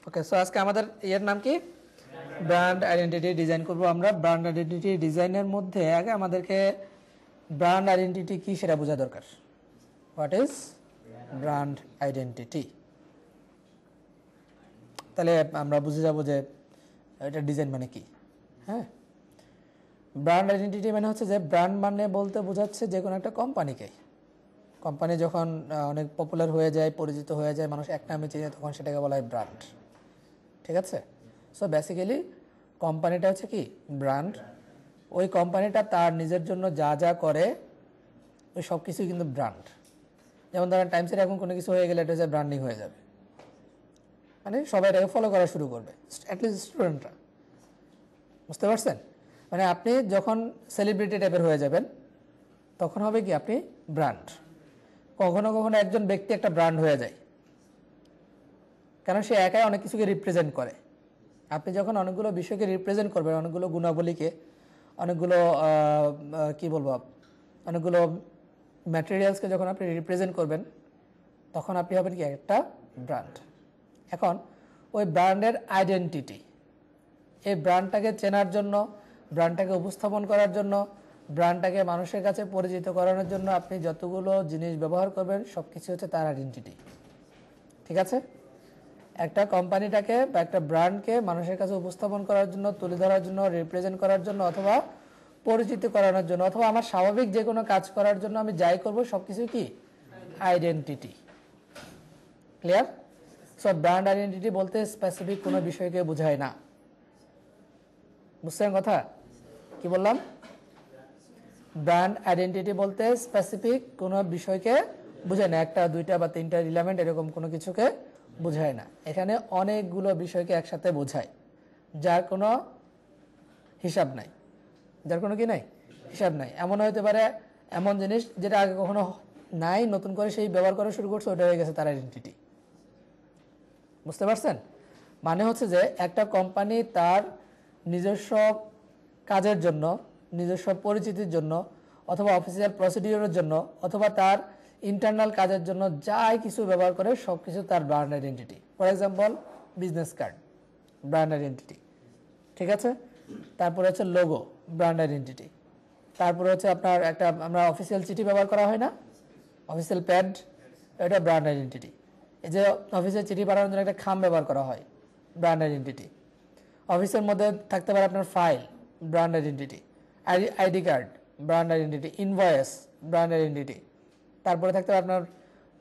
ওকে, so আজকে আমাদের এর নাম কি? ব্র্যান্ড আইডেন্টিটি ডিজাইন করব আমরা। ব্র্যান্ড আইডেন্টিটি ডিজাইনের মধ্যে আগে আমাদেরকে ব্র্যান্ড আইডেন্টিটি কি সেটা বোঝা দরকার। What is brand identity? তাহলে আমরা বুঝে যাব যে এটা ডিজাইন মানে কি। হ্যাঁ, ব্র্যান্ড আইডেন্টিটি মানে হচ্ছে যে ব্র্যান্ড মানে বলতে বোঝাচ্ছে যে কোনো একটা কোম্পানিকে, কোম্পানি যখন অনেক পপুলার হয়ে যায়, পরিচিত হয়ে যায়, মানুষ এক নামে চেনে, তখন সেটাকে বলা হয় ব্র্যান্ড। ঠিক আছে? সো বেসিক্যালি কোম্পানিটা হচ্ছে কি ব্র্যান্ড। ওই কোম্পানিটা তার নিজের জন্য যা যা করে ওই সব কিছুই কিন্তু ব্র্যান্ড। যেমন ধরেন টাইমসের এখন কোনো কিছু হয়ে গেলে এটা হচ্ছে ব্র্যান্ডিং হয়ে যাবে, মানে সবাই এটাকে ফলো করা শুরু করবে, অ্যাটলিস্ট স্টুডেন্টরা। বুঝতে পারছেন? মানে আপনি যখন সেলিব্রিটি টাইপের হয়ে যাবেন তখন হবে কি আপনি ব্র্যান্ড। কখনো কখনো একজন ব্যক্তি একটা ব্র্যান্ড হয়ে যায়, কারণ সে একাই অনেক কিছুকে রিপ্রেজেন্ট করে। আপনি যখন অনেকগুলো বিষয়কে রিপ্রেজেন্ট করবেন, অনেকগুলো গুণাবলীকে, অনেকগুলো কি বলবো, অনেকগুলো ম্যাটেরিয়ালসকে যখন আপনি রিপ্রেজেন্ট করবেন তখন আপনি হবেন কি একটা ব্র্যান্ড। এখন ওই ব্র্যান্ডের আইডেন্টিটি, এই ব্র্যান্ডটাকে চেনার জন্য, ব্র্যান্ডটাকে উপস্থাপন করার জন্য, ব্র্যান্ডটাকে মানুষের কাছে পরিচিত করানোর জন্য আপনি যতগুলো জিনিস ব্যবহার করবেন সব কিছু হচ্ছে তার আইডেন্টিটি। ঠিক আছে? একটা কোম্পানিটাকে বা একটা ব্র্যান্ডকে মানুষের কাছে উপস্থাপন করার জন্য, তুলে ধরার জন্য, রিপ্রেজেন্ট করার জন্য, অথবা পরিচিত করানোর জন্য, অথবা আমার স্বাভাবিক যে কোনো কাজ করার জন্য আমি যাই করব সব কিছু কি identity. Clear? So brand identity বলতে স্পেসিফিক কোনো বিষয়কে বোঝায় না। বুঝছেন কথা? কি বললাম? ব্র্যান্ড আইডেন্টিটি বলতে স্পেসিফিক কোনো বিষয়কে বোঝায় না, একটা দুইটা বা তিনটা এলিমেন্ট এরকম কোনো কিছুকে বোঝায় না। এখানে অনেকগুলো বিষয়কে একসাথে বোঝায়, যার কোনো হিসাব নাই। যার কোনো কি নাই? হিসাব নাই। এমন হতে পারে এমন জিনিস যেটা আগে কখনো নাই, নতুন করে সেই ব্যবহার করা শুরু করছে, ওটা হয়ে গেছে তার আইডেন্টিটি। বুঝতে পারছেন? মানে হচ্ছে যে একটা কোম্পানি তার নিজস্ব কাজের জন্য, নিজস্ব পরিচিতির জন্য, অথবা অফিসিয়াল প্রসিডিওরের জন্য, অথবা তার ইন্টারনাল কাজের জন্য যাই কিছু ব্যবহার করে সব কিছু তার brand identity. For example business card, brand identity. ঠিক আছে? তারপরে হচ্ছে লোগো, ব্র্যান্ড আইডেন্টিটি। তারপরে হচ্ছে আপনার একটা, আমরা অফিসিয়াল চিঠি ব্যবহার করা হয় না, অফিসিয়াল প্যাড, এটা ব্র্যান্ড আইডেন্টিটি। এই যে অফিসে চিঠি পাঠানোর জন্য একটা খাম ব্যবহার করা হয়, ব্র্যান্ড আইডেন্টিটি। অফিসের মধ্যে থাকতে পারে আপনার file, brand identity. ID card, brand identity. Invoice, brand identity. তারপরে থাকতে পারে আপনার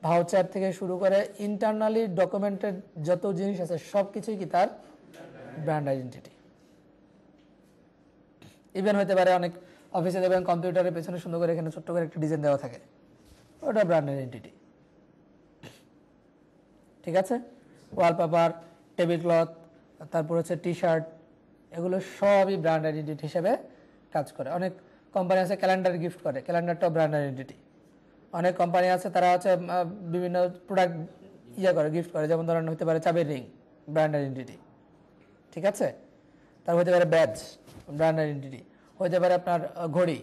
ভাউচার থেকে শুরু করে ইন্টারনালি ডকুমেন্টেড যত জিনিস আছে সব কিছুই কি তার ব্র্যান্ড আইডেন্টিটি। ইভেন হতে পারে অনেক অফিসে দেখবেন কম্পিউটারের পেছনে সুন্দর করে এখানে ছোট্ট করে একটা ডিজাইন দেওয়া থাকে, ওটা ব্র্যান্ড আইডেন্টিটি। ঠিক আছে? ওয়ালপেপার, টেবিল ক্লথ, তারপর হচ্ছে টি শার্ট, এগুলো সবই ব্র্যান্ড আইডেন্টিটি হিসেবে কাজ করে। অনেক কোম্পানি আছে ক্যালেন্ডার গিফট করে, ক্যালেন্ডারটাও ব্র্যান্ড আইডেন্টিটি। অনেক কোম্পানি আছে তারা হচ্ছে বিভিন্ন প্রোডাক্ট করে, গিফট করে, যেমন ধরেন হতে পারে চাবির রিং, ব্র্যান্ড আইডেন্টিটি। ঠিক আছে? তারপর হতে পারে ব্যাজ, ব্র্যান্ড আইডেন্টিটি। হতে পারে আপনার ঘড়ি,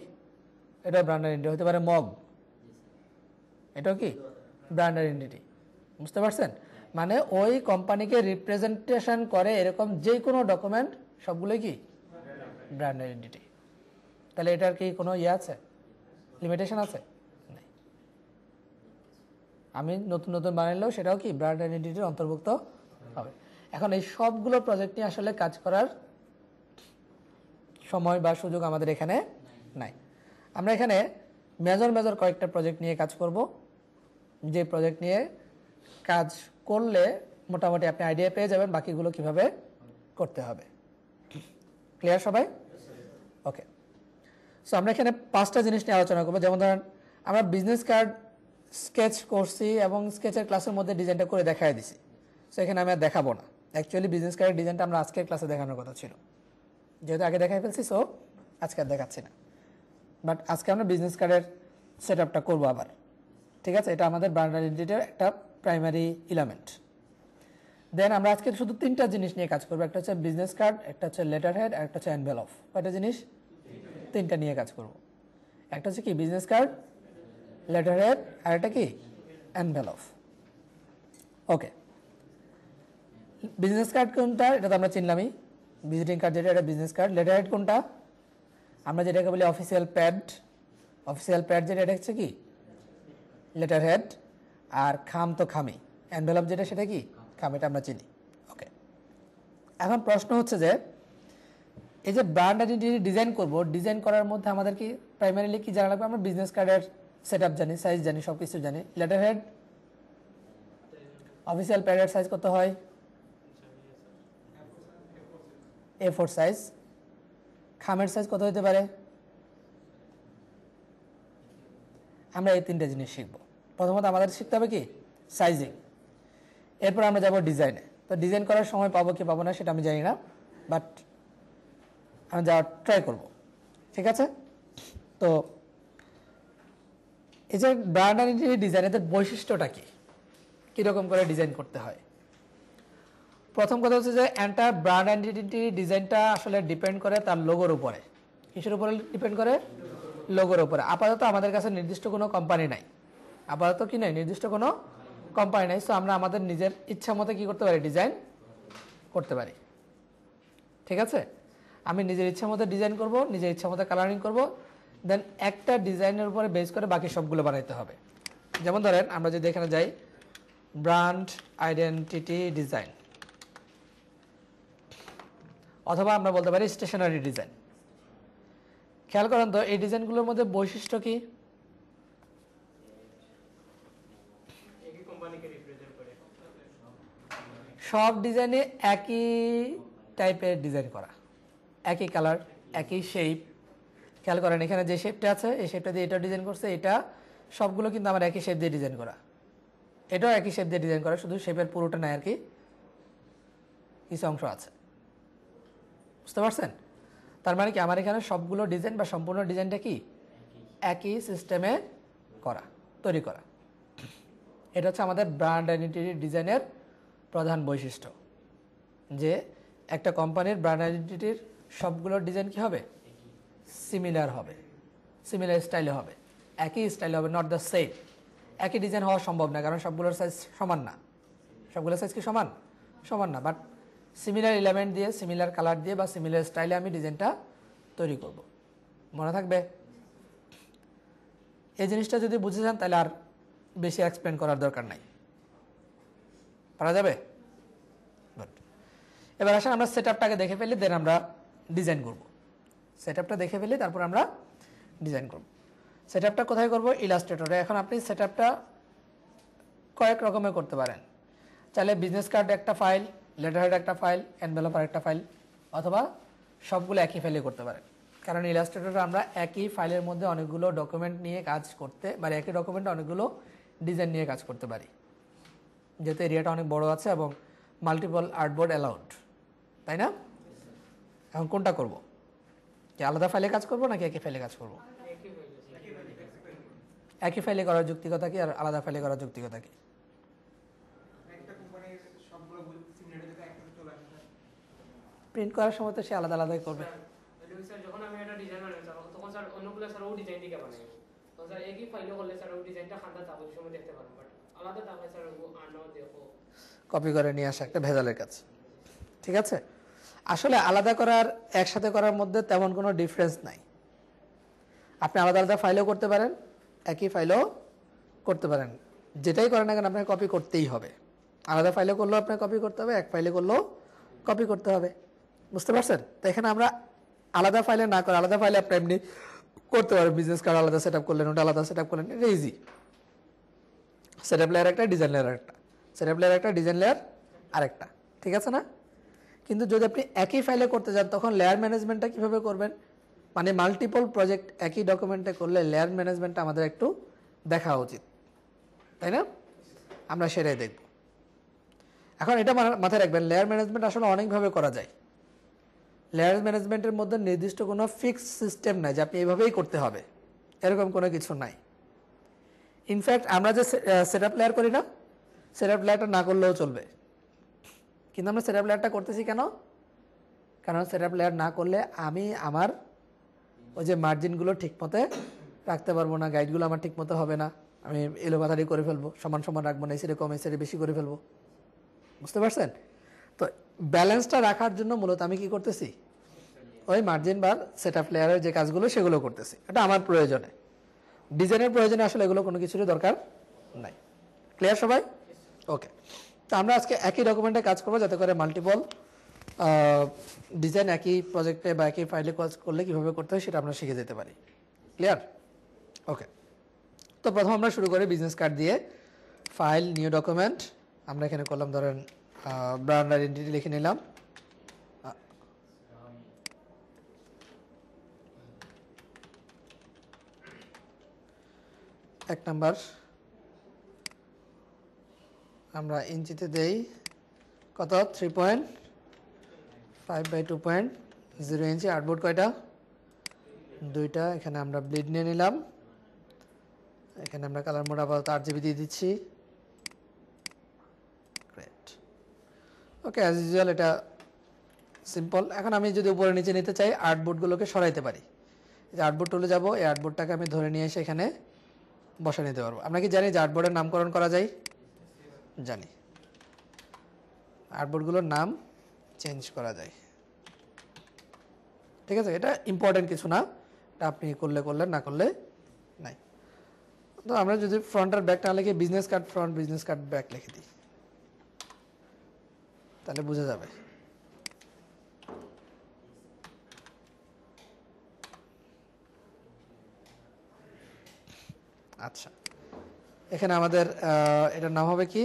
এটাও ব্র্যান্ড আইডেন্টিটি। হতে পারে মগ, এটাও কি ব্র্যান্ড আইডেন্টিটি। বুঝতে পারছেন? মানে ওই কোম্পানিকে রিপ্রেজেন্টেশন করে এরকম যে কোনো ডকুমেন্ট সবগুলোই কি ব্র্যান্ড আইডেন্টিটি। তাহলে এটার কি কোনো আছে, লিমিটেশন আছে? আমি নতুন নতুন বানাইলেও সেটাও কি ব্র্যান্ড আইডেন্টিটির অন্তর্ভুক্ত হবে। এখন এই সবগুলো প্রজেক্ট নিয়ে আসলে কাজ করার সময় বা সুযোগ আমাদের এখানে নাই। আমরা এখানে মেজর কয়েকটা প্রজেক্ট নিয়ে কাজ করব, যে প্রজেক্ট নিয়ে কাজ করলে মোটামুটি আপনি আইডিয়া পেয়ে যাবেন বাকিগুলো কিভাবে করতে হবে। ক্লিয়ার সবাই? ওকে, সো আমরা এখানে 5টা জিনিস নিয়ে আলোচনা করবো। যেমন ধরেন আমরা বিজনেস কার্ড স্কেচ করছি এবং স্কেচের ক্লাসের মধ্যে ডিজাইনটা করে দেখাই দিছি। সো এখানে আমি আর দেখাবো না। অ্যাকচুয়ালি বিজনেস কার্ডের ডিজাইনটা আমরা আজকের ক্লাসে দেখানোর কথা ছিল, যেহেতু আগে দেখাই ফেলছি, সো আজকে আর দেখাচ্ছি না। বাট আজকে আমরা বিজনেস কার্ডের সেট আপটা করবো আবার। ঠিক আছে? এটা আমাদের ব্র্যান্ড আইডেন্টিটির একটা প্রাইমারি এলিমেন্ট। দেন আমরা আজকে শুধু 3টা জিনিস নিয়ে কাজ করবো। একটা হচ্ছে বিজনেস কার্ড, একটা হচ্ছে লেটার হেড, আর একটা হচ্ছে এনভেলপ। কয়টা জিনিস? 3টা নিয়ে কাজ করব। একটা হচ্ছে কি বিজনেস কার্ড, লেটার হেড, আর একটা কি এনভেলপ। ওকে, বিজনেস কার্ড কোনটা, এটা তো আমরা চিনলামই। ভিজিটিং কার্ড যেটা, এটা বিজনেস কার্ড। লেটার হেড কোনটা, আমরা যেটাকে বলি অফিসিয়াল প্যাড। অফিসিয়াল প্যাড যেটা, এটা হচ্ছে কি লেটার হেড। আর খাম তো খামি, এনভেলপ যেটা সেটা কি খাম, এটা আমরা চিনি। ওকে, এখন প্রশ্ন হচ্ছে যে এই যে ব্র্যান্ড আইডেন্টিটি ডিজাইন করব, ডিজাইন করার মধ্যে আমাদের কি প্রাইমারিলি কি জানা লাগবে? আমরা বিজনেস কার্ডের সেট আপ জানি, সাইজ জানি, সব কিছু জানি। লেটার হেড অফিসিয়াল প্যাডের সাইজ কত হয়? A4 size. খামের সাইজ কত হতে পারে? আমরা এই তিনটা জিনিস শিখব। প্রথমত আমাদের শিখতে হবে কি সাইজিং, এরপর আমরা যাব ডিজাইনে। তো ডিজাইন করার সময় পাবো কি পাবো না সেটা আমি জানি না, বাট আমি যাওয়ার ট্রাই করব, ঠিক আছে? তো এই যে ব্র্যান্ড আইডেন্টিটি ডিজাইনের বৈশিষ্ট্যটা কি, কীরকম করে ডিজাইন করতে হয়? প্রথম কথা হচ্ছে যে এন্টার ব্র্যান্ড আইডেন্টিটি ডিজাইনটা আসলে ডিপেন্ড করে তার লোগোর উপরে। কিসের উপরে ডিপেন্ড করে? লোগোর উপরে। আপাতত আমাদের কাছে নির্দিষ্ট কোনো কোম্পানি নাই, আপাতত কি নাই, নির্দিষ্ট কোনো কোম্পানি নাই। সো আমরা আমাদের নিজের ইচ্ছা মতো কী করতে পারি, ডিজাইন করতে পারি, ঠিক আছে? আমি নিজের ইচ্ছা মতো ডিজাইন করব, নিজের ইচ্ছা মতো কালারিং করব, দেন একটা ডিজাইনের উপরে বেস করে বাকি সবগুলো বানাইতে হবে। যেমন ধরেন আমরা যদি এখানে যাই ব্র্যান্ড আইডেন্টিটি ডিজাইন, অথবা আমরা বলতে পারি স্টেশনারি ডিজাইন। খেয়াল করেন তো এই ডিজাইনগুলোর মধ্যে বৈশিষ্ট্য কি? সব ডিজাইনে একই টাইপের ডিজাইন করা, একই কালার, একই শেপ। খেয়াল করেন এখানে যে শেপটা আছে এই শেপটা দিয়ে এটা ডিজাইন করছে, এটা সবগুলো কিন্তু আমার একই শেপ দিয়ে ডিজাইন করা, এটাও একই শেপ দিয়ে ডিজাইন করা, শুধু শেপের পুরোটা নাই আর কি, কিছু অংশ আছে। বুঝতে পারছেন? তার মানে কি আমার এখানে সবগুলো ডিজাইন বা সম্পূর্ণ ডিজাইনটা কি একই সিস্টেমে করা, তৈরি করা। এটা হচ্ছে আমাদের ব্র্যান্ড আইডেন্টিটি ডিজাইনের প্রধান বৈশিষ্ট্য, যে একটা কোম্পানির ব্র্যান্ড আইডেন্টিটির সবগুলো ডিজাইন কি হবে, সিমিলার হবে, সিমিলার স্টাইলে হবে, একই স্টাইলে হবে, নট দ্য সেম। একই ডিজাইন হওয়া সম্ভব না, কারণ সবগুলোর সাইজ সমান না। সবগুলোর সাইজ কি সমান? সমান না, বাট সিমিলার এলিমেন্ট দিয়ে, সিমিলার কালার দিয়ে বা সিমিলার স্টাইলে আমি ডিজাইনটা তৈরি করব। মনে থাকবে? এই জিনিসটা যদি বুঝে যান তাহলে আর বেশি এক্সপ্লেন করার দরকার নাই, পারা যাবে। গুড। এবার আসেন আমরা সেট আপটাকে দেখে ফেলি, দেন আমরা ডিজাইন করব। সেট আপটা দেখে ফেলি, তারপর আমরা ডিজাইন করব। সেট আপটা কোথায় করব? ইলাস্ট্রেটরে। এখন আপনি সেট আপটা কয়েক রকমের করতে পারেন। চাইলে বিজনেস কার্ড একটা ফাইল, লেটার হেড একটা ফাইল, এনভেলপার একটা ফাইল, অথবা সবগুলো একই ফাইলে করতে পারেন। কারণ ইলাস্ট্রেটরে আমরা একই ফাইলের মধ্যে অনেকগুলো ডকুমেন্ট নিয়ে কাজ করতে পারি, একই ডকুমেন্টে অনেকগুলো ডিজাইন নিয়ে কাজ করতে পারি, যেহেতু এরিয়াটা অনেক বড় আছে এবং মাল্টিপল আর্টবোর্ড অ্যালাউড, তাই না? এখন কোনটা করব? কি আলাদা ফাইলে কাজ করব নাকি একই ফাইলে কাজ করব? একই ফাইলে করার যৌক্তিকতা কি আর আলাদা ফাইলে করার যৌক্তিকতা কি? প্রিন্ট করার সময় তো সে আলাদা আলাদাই করবে। যখন আমি একটা ডিজাইন বানাবো তখন স্যার অন্যগুলো স্যার ও ডিজাইন দিকে বানাবো, তো স্যার একই ফাইলে করলে স্যার ও ডিজাইনটা খান্দা তাবল সময় দেখতে পারবো, বাট আলাদা তাহলে স্যার ও আনো দেখো কপি করে নিয়ে আসা একটা ভেজালের কাজ, ঠিক আছে? আসলে আলাদা করার একসাথে করার মধ্যে তেমন কোনো ডিফারেন্স নাই। আপনি আলাদা আলাদা ফাইলেও করতে পারেন, একই ফাইলেও করতে পারেন, যেটাই করেন না কেন আপনাকে কপি করতেই হবে। আলাদা ফাইলে করলেও আপনাকে কপি করতে হবে, এক ফাইলে করলেও কপি করতে হবে। বুঝতে পারছেন? তো এখানে আমরা আলাদা ফাইলে না করে আলাদা ফাইলে আপনি এমনি করতে পারেন। বিজনেস কার্ড আলাদা সেট আপ করলেন, ওটা আলাদা সেট আপ করলেন, এটা ইজি। সেট আপ লেয়ার একটা, ডিজাইন লেয়ার একটা, সেট আপ লেয়ার একটা, ডিজাইন লেয়ার আরেকটা, ঠিক আছে না? কিন্তু যদি আপনি একই ফাইলে করতে যান তখন লেয়ার ম্যানেজমেন্টটা কীভাবে করবেন? মানে মাল্টিপল প্রজেক্ট একই ডকুমেন্টে করলে লেয়ার ম্যানেজমেন্টটা আমাদের একটু দেখা উচিত, তাই না? আমরা সেটাই দেখব। এখন এটা মাথায় রাখবেন, লেয়ার ম্যানেজমেন্ট আসলে অনেকভাবে করা যায়। লেয়ার ম্যানেজমেন্টের মধ্যে নির্দিষ্ট কোনো ফিক্সড সিস্টেম নাই যে আপনি এইভাবেই করতে হবে, এরকম কোনো কিছু নাই। ইনফ্যাক্ট আমরা যে সেট আপ লেয়ার করি না, সেট আপ লেয়ারটা না করলেও চলবে, কিন্তু আমরা সেট আপ লেয়ারটা করতেছি কেন? কারণ সেট আপ লেয়ার না করলে আমি আমার ওই যে মার্জিনগুলো ঠিক মতো রাখতে পারবো না, গাইডগুলো আমার ঠিক মতো হবে না, আমি এলোপাথারি করে ফেলবো, সমান সমান রাখবো না, এই সাইডে কম এই সাইডে বেশি করে ফেলবো। বুঝতে পারছেন? ব্যালেন্সটা রাখার জন্য মূলত আমি কি করতেছি, ওই মার্জিন বার সেট আপ লেয়ারের যে কাজগুলো সেগুলো করতেছি, এটা আমার প্রয়োজনে। ডিজাইনের প্রয়োজনে আসলে এগুলো কোনো কিছুরই দরকার নাই। ক্লিয়ার সবাই? ওকে, তো আমরা আজকে একই ডকুমেন্টে কাজ করবো, যাতে করে মাল্টিপল ডিজাইন একই প্রজেক্টে বা একই ফাইলে কাজ করলে কীভাবে করতে হয় সেটা আমরা শিখে যেতে পারি। ক্লিয়ার? ওকে, তো প্রথম আমরা শুরু করি বিজনেস কার্ড দিয়ে। ফাইল, নিউ ডকুমেন্ট, আমরা এখানে করলাম ধরেন ব্র্যান্ড আইডেন্টিটি লিখে নিলাম। এক নাম্বার আমরা ইঞ্চিতে দেই কত, 3.5/2.0 ইঞ্চি। আর্টবোর্ড কয়টা? 2টা। এখানে আমরা ব্লিড নিয়ে নিলাম। এখানে আমরা কালার মোড আপাতত RGB দিয়ে দিচ্ছি। গ্রেট। ওকে, অ্যাজ ইউজুয়াল এটা সিম্পল। এখন আমি যদি উপরে নিচে নিতে চাই, আর্টবোর্ডগুলোকে সরাইতে পারি। এই যে আর্টবোর্ড টুলে যাব, এই আর্টবোর্ডটাকে আমি ধরে নিয়ে এসে এখানে বসা নিতে পারবো। আমরা কি জানি যে আর্টবোর্ডের নামকরণ করা যায়? জানি। আর্টবোর্ডগুলোর নাম চেঞ্জ করা যায়। ঠিক আছে, এটা ইম্পর্টেন্ট কিছু না, এটা আপনি করলে করলেন, না করলে নাই। তো আমরা যদি ফ্রন্ট আর ব্যাক না লিখে business card front, business card back লিখে দিই, তাহলে বোঝা যাবে। আচ্ছা, এখানে আমাদের এটার নাম হবে কি,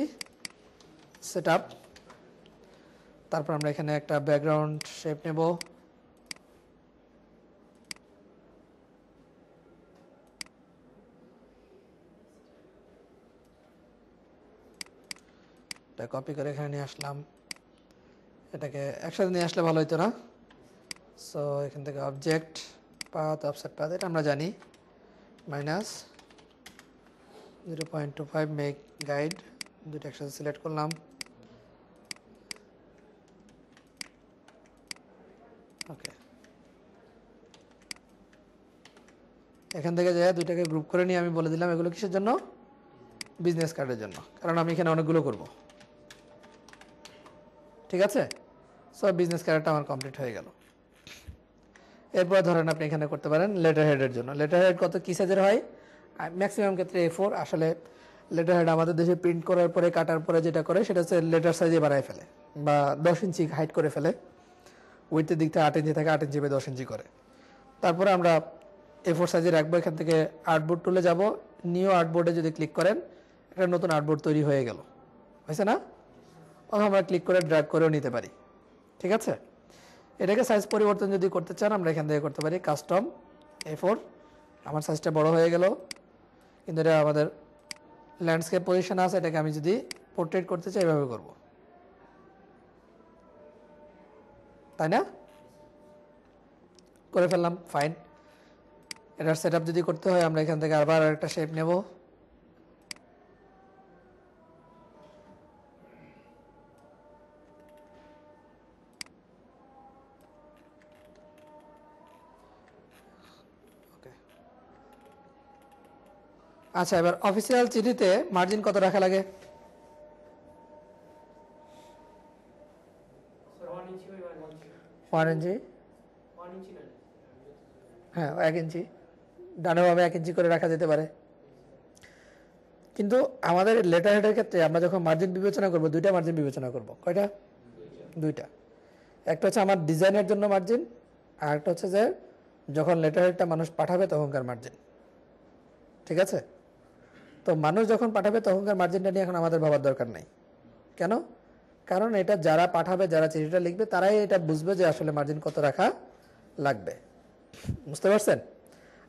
সেটআপ। তারপর আমরা এখানে একটা ব্যাকগ্রাউন্ড শেপ নেব। এটা কপি করে এখানে নিয়ে আসলাম। এটাকে একসাথে নিয়ে আসলে ভালো হতো না? সো এখান থেকে অবজেক্ট, পাথ, অফসেট পাথ, এটা আমরা জানি। -0.25 মেক গাইড, দুটো একসাথে সিলেক্ট করলাম। ওকে, এখান থেকে যাই দুইটাকে গ্রুপ করে নিয়ে আমি বলে দিলাম এগুলো কিসের জন্য, বিজনেস কার্ডের জন্য, কারণ আমি এখানে অনেকগুলো করব। ঠিক আছে, সো বিজনেস কার্ডটা আমার কমপ্লিট হয়ে গেল। এরপর ধরেন আপনি এখানে করতে পারেন লেটার হেডের জন্য। লেটার হেড কত কি সাইজের হয়? ম্যাক্সিমাম ক্ষেত্রে A4। আসলে লেটার হেড আমাদের দেশে প্রিন্ট করার পরে, কাটার পরে যেটা করে সেটা হচ্ছে লেটার সাইজে বাড়ায় ফেলে বা 10 ইঞ্চি হাইট করে ফেলে। উইথের দিক থেকে 8 ইঞ্চি থাকে, 8 ইঞ্চি 10 ইঞ্চি করে। তারপরে আমরা A4 সাইজে রাখবো। এখান থেকে আর্টবোর্ড টুলে যাব, নিউ আর্টবোর্ডে যদি ক্লিক করেন একটা নতুন আর্টবোর্ড তৈরি হয়ে গেল, হয়েছে না? অথবা আমরা ক্লিক করে ড্র্যাগ করেও নিতে পারি। ঠিক আছে, এটাকে সাইজ পরিবর্তন যদি করতে চান আমরা এখান থেকে করতে পারি কাস্টম A4। আমার সাইজটা বড় হয়ে গেল, কিন্তু এটা আমাদের ল্যান্ডস্কেপ পজিশন আছে, এটাকে আমি যদি পোর্ট্রেট করতে চাই এভাবে করব, তাই না? করে ফেললাম, ফাইন। এটার সেটআপ যদি করতে হয় আমরা এখান থেকে আবার একটা শেপ নেব। আচ্ছা, এবার অফিসিয়াল চিঠিতে মার্জিন কত রাখা লাগে? ওয়ান ইঞ্চি। হ্যাঁ, 1 ইঞ্চি। ডানে বামে 1 ইঞ্চি করে রাখা যেতে পারে। কিন্তু আমাদের লেটার হেডের ক্ষেত্রে আমরা যখন মার্জিন বিবেচনা করব, দুইটা মার্জিন বিবেচনা করব। কয়টা? দুইটা। একটা হচ্ছে আমার ডিজাইনের জন্য মার্জিন, আর একটা হচ্ছে যে যখন লেটার হেডটা মানুষ পাঠাবে তখনকার মার্জিন। ঠিক আছে, তো মানুষ যখন পাঠাবে তখনকার মার্জিনটা নিয়ে এখন আমাদের ভাবার দরকার নাই। কেন? কারণ এটা যারা পাঠাবে, যারা চিঠিটা লিখবে, তারাই এটা বুঝবে যে আসলে মার্জিন কত রাখা লাগবে। বুঝতে পারছেন?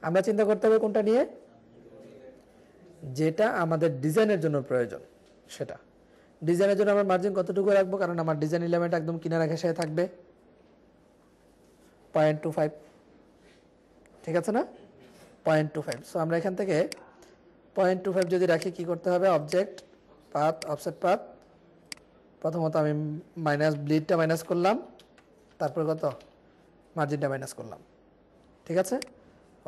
আমরা চিন্তা করতে হবে কোনটা নিয়ে, যেটা আমাদের ডিজাইনের জন্য প্রয়োজন সেটা। ডিজাইনের জন্য আমার মার্জিন কতটুকু রাখবো, কারণ আমার ডিজাইন এলিমেন্ট একদম কিনারা ঘেঁষে থাকবে 0.25। ঠিক আছে না? 0.25। সো আমরা এখান থেকে 0.25 যদি রাখি, কি করতে হবে, অবজেক্ট, পাথ, অফসেট পাথ। প্রথমত আমি ব্লিডটা মাইনাস করলাম, তারপর কত, মার্জিনটা মাইনাস করলাম। ঠিক আছে,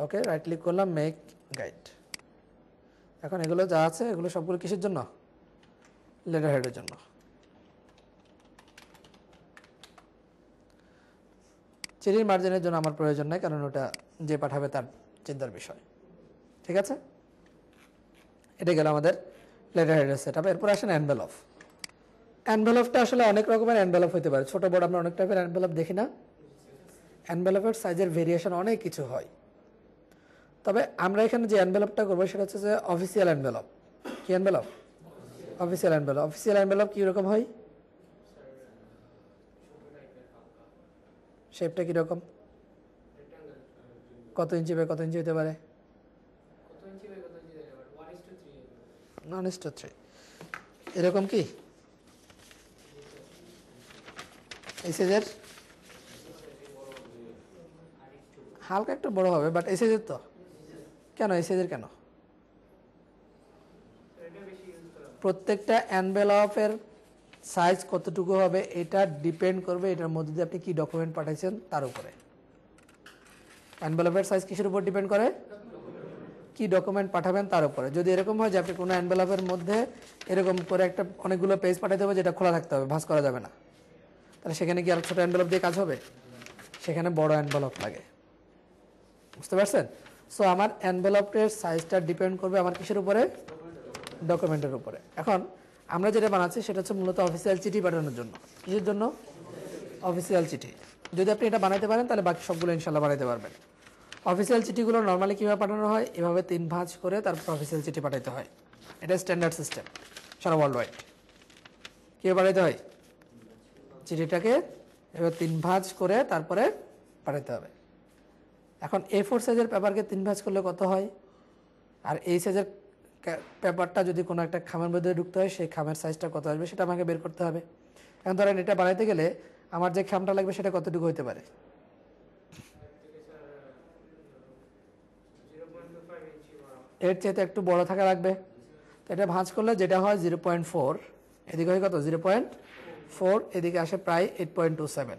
ওকে, রাইট ক্লিক করলাম, মেক গাইড। এখন এগুলো যা আছে এগুলো সবগুলো কিসের জন্য, লেটার হেডের জন্য। চিঠির মার্জিনের জন্য আমার প্রয়োজন নাই, কারণ ওটা যে পাঠাবে তার চিন্তার বিষয়। ঠিক আছে, এটা গেল আমাদের লেটার হেডের সেট আপ। এরপর আসেন এনভেলপ। এনভেলপটা আসলে অনেক রকমের এনভেলপ হতে পারে, ছোট বড় আমরা অনেক টাইপের এনভেলপ দেখি না। এনভেলপের সাইজের ভেরিয়েশন অনেক কিছু হয়, তবে আমরা এখানে যে এনভেলপটা করবো সেটা হচ্ছে যে অফিসিয়াল এনভেলপ। কি envelope? Official envelope. Official envelope কীরকম হয়? শেপটা কীরকম? কত ইঞ্চি বাই কত ইঞ্চি হতে পারে? 1:3 এরকম কি এই সাইজের? হালকা একটু বড় হবে, বাট এই সাইজের তো কেন? এই সাইজের কেন? প্রত্যেকটা এনভেলপের সাইজ কতটুকু হবে এটা ডিপেন্ড করবে এটার মধ্যে দিয়ে আপনি কি ডকুমেন্ট পাঠাইছেন তার উপরে। এনভেলপের সাইজ কিসের উপর ডিপেন্ড করে? কি ডকুমেন্ট পাঠাবেন তার উপরে। যদি এরকম হয় যে আপনি কোনো এনভেলপের মধ্যে এরকম করে একটা অনেকগুলো পেজ পাঠাতে হবে যেটা খোলা থাকতে হবে, ভাঁজ করা যাবে না, তাহলে সেখানে কি আর ছোট এনভেলপ দিয়ে কাজ হবে? সেখানে বড় এনভেলপ লাগে। বুঝতে পারছেন? সো আমার এনভেলপের সাইজটা ডিপেন্ড করবে আমার কিসের উপরে? ডকুমেন্টের উপরে। এখন আমরা যেটা বানাচ্ছি সেটা হচ্ছে মূলত অফিসিয়াল চিঠি পাঠানোর জন্য। কিসের জন্য? অফিসিয়াল চিঠি। যদি আপনি এটা বানাইতে পারেন তাহলে বাকি সবগুলো ইনশাল্লাহ বানাইতে পারবেন। অফিসিয়াল চিঠিগুলো নর্মালি কীভাবে পাঠানো হয়? এভাবে 3 ভাঁজ করে তারপর অফিসিয়াল চিঠি পাঠাইতে হয়। এটা স্ট্যান্ডার্ড সিস্টেম সারা ওয়ার্ল্ড ওয়াইড। কীভাবে পাঠাইতে হয়? চিঠিটাকে এবার 3 ভাঁজ করে তারপরে পাঠাইতে হবে। এখন A4 সাইজের পেপারকে 3 ভাঁজ করলে কত হয়? আর এই সাইজের পেপারটা যদি কোনো একটা খামের মধ্যে ঢুকতে হয় সেই খামের সাইজটা কত আসবে সেটা আমাকে বের করতে হবে। এখন ধরেন এটা বানাইতে গেলে আমার যে খামটা লাগবে সেটা কতটুকু হতে পারে? এর চাইতে একটু বড় থাকা লাগবে। তো এটা ভাঁজ করলে যেটা হয় 0.4, এদিকে হয় কত? 0.4, এদিকে আসে প্রায় 8.27।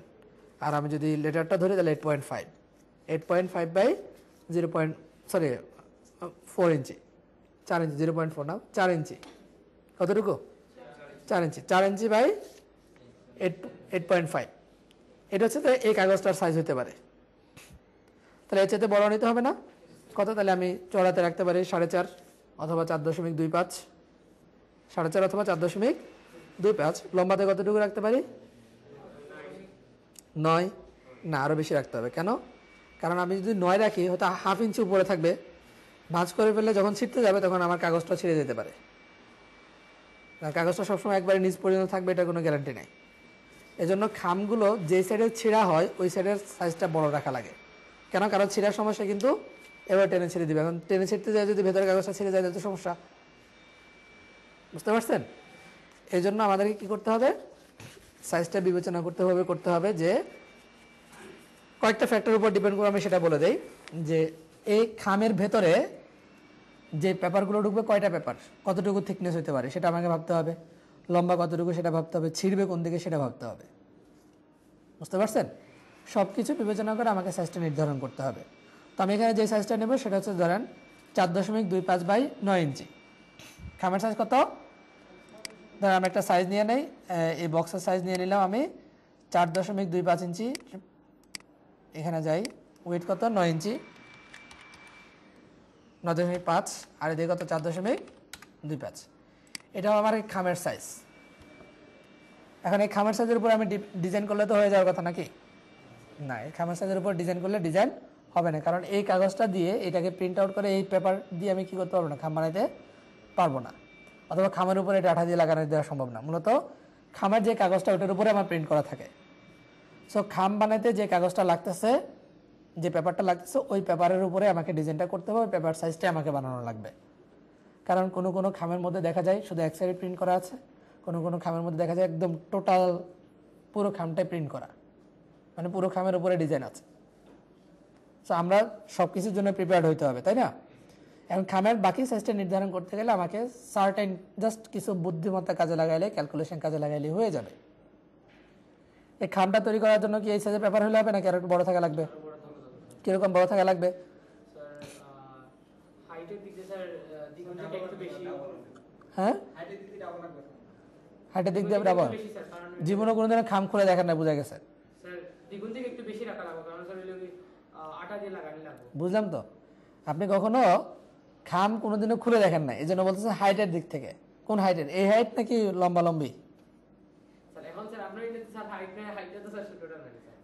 আর আমি যদি লেটারটা ধরি তাহলে 8.5। 8.5 বাই 4 ইঞ্চি, 4 ইঞ্চি, 0.4 না 4 ইঞ্চি। কতটুকু? 4 ইঞ্চি। 4 ইঞ্চি বাই 8.5। এটা হচ্ছে তো এই কাগজটার সাইজ হতে পারে। তাহলে এর চাইতে বড় নিতে হবে না? কত? তাহলে আমি চড়াতে রাখতে পারি 4.5 অথবা 4.25। 4.5 অথবা 4.25। লম্বাতে কতটুকু রাখতে পারি? 9 না, আরও বেশি রাখতে হবে। কেন? কারণ আমি যদি 9 রাখি হয়তো হাফ ইঞ্চি উপরে থাকবে, ভাঁজ করে ফেললে যখন ছিঁড়তে যাবে তখন আমার কাগজটা ছিঁড়ে যেতে পারে। কাগজটা সবসময় একবারে নিচ পর্যন্ত থাকবে এটা কোনো গ্যারান্টি নেই। এজন্য খামগুলো যে সাইডে ছিঁড়া হয় ওই সাইডের সাইজটা বড় রাখা লাগে। কেন? কারণ ছিঁড়ার সমস্যা কিন্তু এবার টেনে ছিঁড়ে দিবে। এখন টেনে ছিঁড়তে যায় যদি ভেতরের কাগজটা ছিঁড়ে যায় তাহলে তো সমস্যা। বুঝতে পারছেন? এই জন্য আমাদেরকে কী করতে হবে? সাইজটা বিবেচনা করতে হবে যে কয়েকটা ফ্যাক্টরের উপর ডিপেন্ড করে আমি সেটা বলে দেই যে এই খামের ভেতরে যে পেপারগুলো ঢুকবে কয়টা পেপার, কতটুকু থিকনেস হতে পারে সেটা আমাকে ভাবতে হবে। লম্বা কতটুকু সেটা ভাবতে হবে। ছিঁড়বে কোন দিকে সেটা ভাবতে হবে। বুঝতে পারছেন? সব কিছু বিবেচনা করে আমাকে সাইজটা নির্ধারণ করতে হবে। তো আমি এখানে যে সাইজটা নেব সেটা হচ্ছে ধরেন 4.25 বাই 9 ইঞ্চি। খামের সাইজ কত? ধরেন আমি একটা সাইজ নিয়ে নেই, এই বক্সের সাইজ নিয়ে নিলাম আমি 4.25 ইঞ্চি। এখানে যাই, ওয়েট কত? 9 ইঞ্চি, 9.5। আর এদিকে কত? 4.25। এটাও আমার খামের সাইজ। এখন এই খামের সাইজের উপর আমি ডিজাইন করলে তো হয়ে যাওয়ার কথা নাকি? না, এই খামের সাইজের উপর ডিজাইন করলে ডিজাইন হবে না, কারণ এই কাগজটা দিয়ে এটাকে প্রিন্ট আউট করে এই পেপার দিয়ে আমি কী করতে পারবো না? খাম বানাইতে পারবো না, অথবা খামের উপরে এটা আঠা দিয়ে লাগানো দেওয়া সম্ভব না। মূলত খামের যে কাগজটা ওটার উপরে আমার প্রিন্ট করা থাকে। সো খাম বানাইতে যে কাগজটা লাগতেছে, যে পেপারটা লাগতেছে ওই পেপারের উপরে আমাকে ডিজাইনটা করতে হবে, পেপার সাইজটা আমাকে বানানো লাগবে। কারণ কোনো কোনো খামের মধ্যে দেখা যায় শুধু এক সাইডে প্রিন্ট করা আছে, কোনো কোনো খামের মধ্যে দেখা যায় একদম টোটাল পুরো খামটাই প্রিন্ট করা, মানে পুরো খামের উপরে ডিজাইন আছে। সো আমরা সব কিছুর জন্য প্রিপেয়ার্ড হইতে হবে, তাই না? এখন খামের বাকি সাইজটা নির্ধারণ করতে গেলে আমাকে সার্টেন জাস্ট কিছু বুদ্ধিমত্তা কাজে লাগাইলে, ক্যালকুলেশন কাজে লাগাইলে হয়ে যাবে। এই খামটা তৈরি করার জন্য কি এই সাইজের পেপার হলে হবে নাকি আরো একটু বড় থাকা লাগবে? কিরকম বড় থাকা লাগবে? হ্যাঁ, হাইটের দিক দিয়ে ডাবল। জীবনে কোনোদিন খাম খুলে দেখেন না, বোঝা গেছে। দ্বিগুণ থেকে একটু বেশি রাখা লাগবে, কারণ ধাক্কা দিয়ে লাগানি লাগবে। বুঝলাম তো, আপনি কখনো খাম কোনোদিনও খুলে দেখেন না, এই জন্য বলতেছেন হাইটের দিক থেকে। কোন হাইটের, এই হাইট নাকি লম্বা লম্বি? স্যার এখন স্যার আপনার এটা স্যার হাইট না, হাইটটা তো স্যার ছোটটা না স্যার।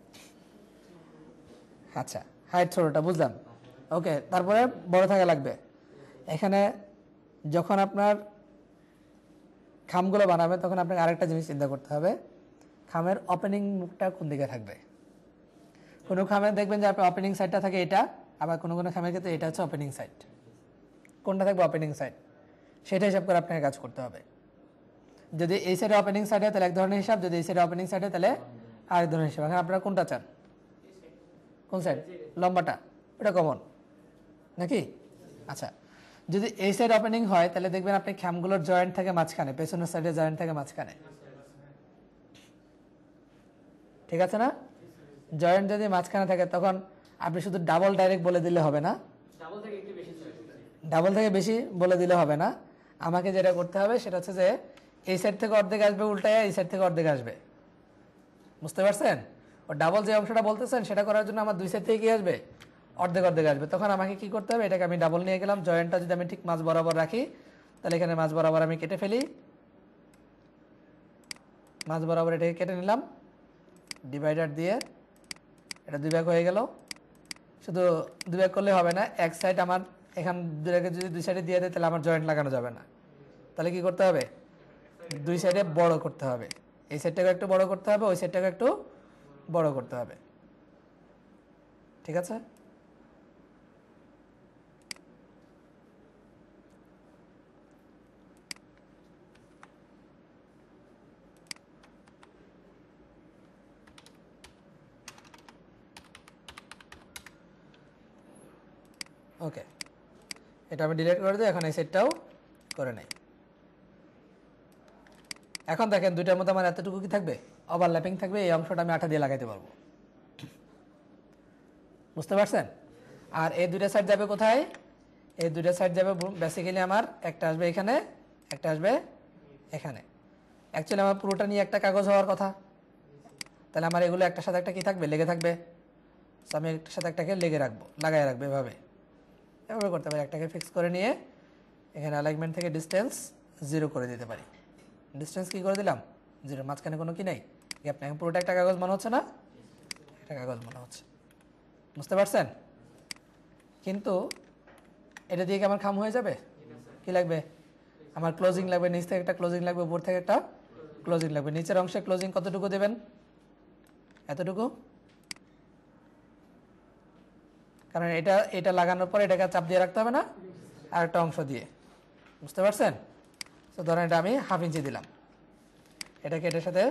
আচ্ছা, হাইট ছোটটা বুঝলাম, ওকে। তারপরে বড় থাকা লাগবে। এখানে যখন আপনার খামগুলো বানাবে তখন আপনাকে আরেকটা জিনিস চিন্তা করতে হবে, খামের ওপেনিং মুখটা কোন দিকে থাকবে। কোনো খামে দেখবেন যে আপনার ওপেনিং সাইডটা থাকে এটা, আবার কোনো কোনো খামের ক্ষেত্রে এটা হচ্ছে ওপেনিং সাইড। কোনটা থাকবে ওপেনিং সাইড, সেটা হিসাব করে আপনাকে কাজ করতে হবে। যদি এই সাইডে ওপেনিং সাইড হয় তাহলে এক ধরনের হিসাব, যদি এই সাইডে ওপেনিং সাইড হয় তাহলে আরেক ধরনের হিসাব। এখন আপনারা কোনটা চান, কোন সাইড? লম্বাটা, এটা কমন নাকি? আচ্ছা, যদি এই সাইড ওপেনিং হয় তাহলে দেখবেন আপনি খামগুলোর জয়েন্ট থাকে মাঝখানে, পেছনের সাইডে জয়েন্ট থাকে মাঝখানে, ঠিক আছে না? জয়েন্ট যদি মাঝখানে থাকে তখন আপনি শুধু ডাবল ডাইরেক্ট বলে দিলে হবে না, ডাবল থেকে একটু বেশি স্যার। ডাবল থেকে বেশি বলে দিলে হবে না। আমাকে যেটা করতে হবে সেটা হচ্ছে যে এই সাইড থেকে অর্ধেক আসবে উল্টায়, এই সাইড থেকে অর্ধেক আসবে, বুঝতে পারছেন? ও ডাবল যে অংশটা বলতেছেন সেটা করার জন্য আমার দুই সাইড থেকে কি আসবে, অর্ধেক অর্ধেক আসবে। তখন আমাকে কি করতে হবে, এটাকে আমি ডাবল নিয়ে গেলাম, জয়েন্টটা যদি আমি ঠিক মাঝ বরাবর রাখি তাহলে এখানে মাঝ বরাবর আমি কেটে ফেলি, মাঝ বরাবর এটাকে কেটে নিলাম ডিভাইডার দিয়ে, এটা দুই ভাগ হয়ে গেল। শুধু দুই ভাগ করলে হবে না, এক সাইড আমার এখান দুটাকে যদি দুই সাইডে দিয়ে দেয় তাহলে আমার জয়েন্ট লাগানো যাবে না। তাহলে কি করতে হবে, দুই সাইডে বড় করতে হবে, এই সাইডটাকে একটু বড় করতে হবে, ওই সাইডটাকে একটু বড় করতে হবে, ঠিক আছে? ওকে, এটা আমি ডিলিট করে দিই, এখন এই সেটটাও করে নেই। এখন দেখেন দুইটার মধ্যে আমার এতটুকু কি থাকবে, ওভারল্যাপিং থাকবে, এই অংশটা আমি আঠা দিয়ে লাগাইতে পারবো, বুঝতে পারছেন? আর এই দুইটা সাইড যাবে কোথায়, এই দুইটা সাইড যাবে বেসিক্যালি আমার একটা আসবে এখানে, একটা আসবে এখানে। অ্যাকচুয়ালি আমার পুরোটা নিয়ে একটা কাগজ হওয়ার কথা, তাহলে আমার এগুলো একটার সাথে একটা কি থাকবে, লেগে থাকবে। সো আমি একটার সাথে একটাকে লেগে রাখবো, লাগাই রাখবো, এভাবে এভাবে করতে পারি। একটাকে ফিক্স করে নিয়ে এখানে অ্যালাইনমেন্ট থেকে ডিস্টেন্স 0 করে দিতে পারি। ডিস্টেন্স কি করে দিলাম, 0, মাঝখানে কোনো কি নেই, গ্যাপ নেই। পুরোটা একটা কাগজ মনে হচ্ছে না, একটা কাগজ মনে হচ্ছে, বুঝতে পারছেন? কিন্তু এটা দিয়ে কি আমার খাম হয়ে যাবে? কি লাগবে, আমার ক্লোজিং লাগবে, নিচ থেকে একটা ক্লোজিং লাগবে, উপর থেকে একটা ক্লোজিং লাগবে। নিচের অংশে ক্লোজিং কতটুকু দেবেন, এতটুকু, কারণ এটা এটা লাগানোর পরে এটাকে চাপ দিয়ে রাখতে হবে না, আর একটা অংশ দিয়ে, বুঝতে পারছেন? তো ধরেন এটা আমি 1/2 ইঞ্চি দিলাম, এটাকে এটার সাথে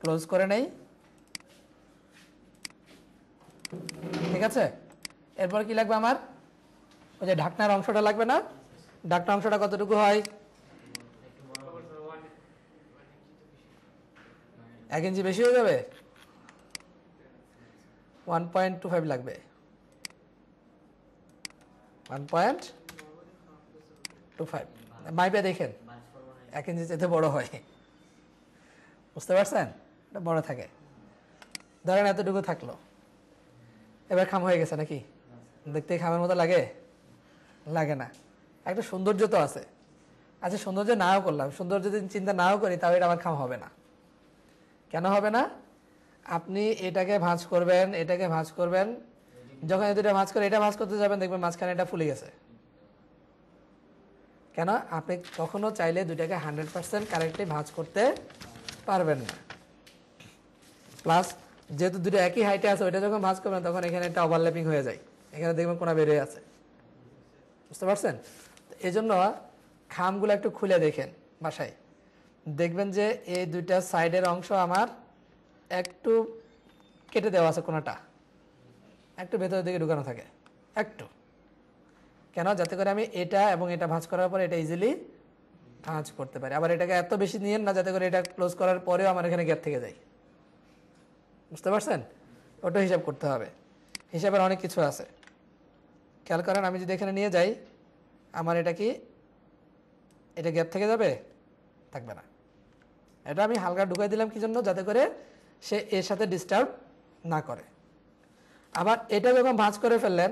ক্লোজ করে নেই, ঠিক আছে? এরপর কি লাগবে আমার, ওই যে ঢাকনার অংশটা লাগবে না, ঢাকনা অংশটা কতটুকু হয়, 1 ইঞ্চি বেশি হয়ে যাবে, 1.25 লাগবে, 1.25 মাইপে দেখেন 1 ইঞ্চি চেয়ে বড় হয়, বুঝতে পারছেন? এটা বড় থাকে, ধরেন এতটুকু থাকলো। এবার খাম হয়ে গেছে নাকি, দেখতে খামের মতো লাগে, লাগে না, একটা সৌন্দর্য তো আছে। আচ্ছা, সৌন্দর্য নাও করলাম, সৌন্দর্য যদি চিন্তা নাও করি তাহলে এটা আমার খাম হবে না। কেন হবে না, আপনি এটাকে ভাঁজ করবেন, এটাকে ভাঁজ করবেন, যখন এই দুটো ভাঁজ করে এটা ভাঁজ করতে যাবেন দেখবেন মাঝখানে এটা ফুলে গেছে। কেন, আপনি কখনো চাইলে দুটাকে 100% কারেক্টলি ভাঁজ করতে পারবেন না। প্লাস যেহেতু দুটো একই হাইটে আছে, ওইটা যখন ভাঁজ করবেন তখন এখানে একটা ওভারল্যাপিং হয়ে যায়, এখানে দেখবেন কোনা বেরিয়ে আছে, বুঝতে পারছেন? এই জন্য খামগুলো একটু খুলে দেখেন বাসায়, দেখবেন যে এই দুইটা সাইডের অংশ আমার একটু কেটে দেওয়া আছে, কোনাটা একটু ভেতরের দিকে ঢুকানো থাকে একটু, কেন, যাতে করে আমি এটা এবং এটা ভাঁজ করার পরে এটা ইজিলি ভাঁজ করতে পারি। আবার এটাকে এত বেশি নিয়েন না যাতে করে এটা ক্লোজ করার পরেও আমার এখানে গ্যাপ থেকে যায়, বুঝতে পারছেন? ওটা হিসাব করতে হবে, হিসাবের অনেক কিছু আছে। খেয়াল করেন, আমি যদি এখানে নিয়ে যাই আমার এটা কি, এটা গ্যাপ থেকে যাবে, থাকবে না। এটা আমি হালকা ঢুকাই দিলাম কি জন্য, যাতে করে সে এর সাথে ডিস্টার্ব না করে। আবার এটা যখন ভাঁজ করে ফেললেন,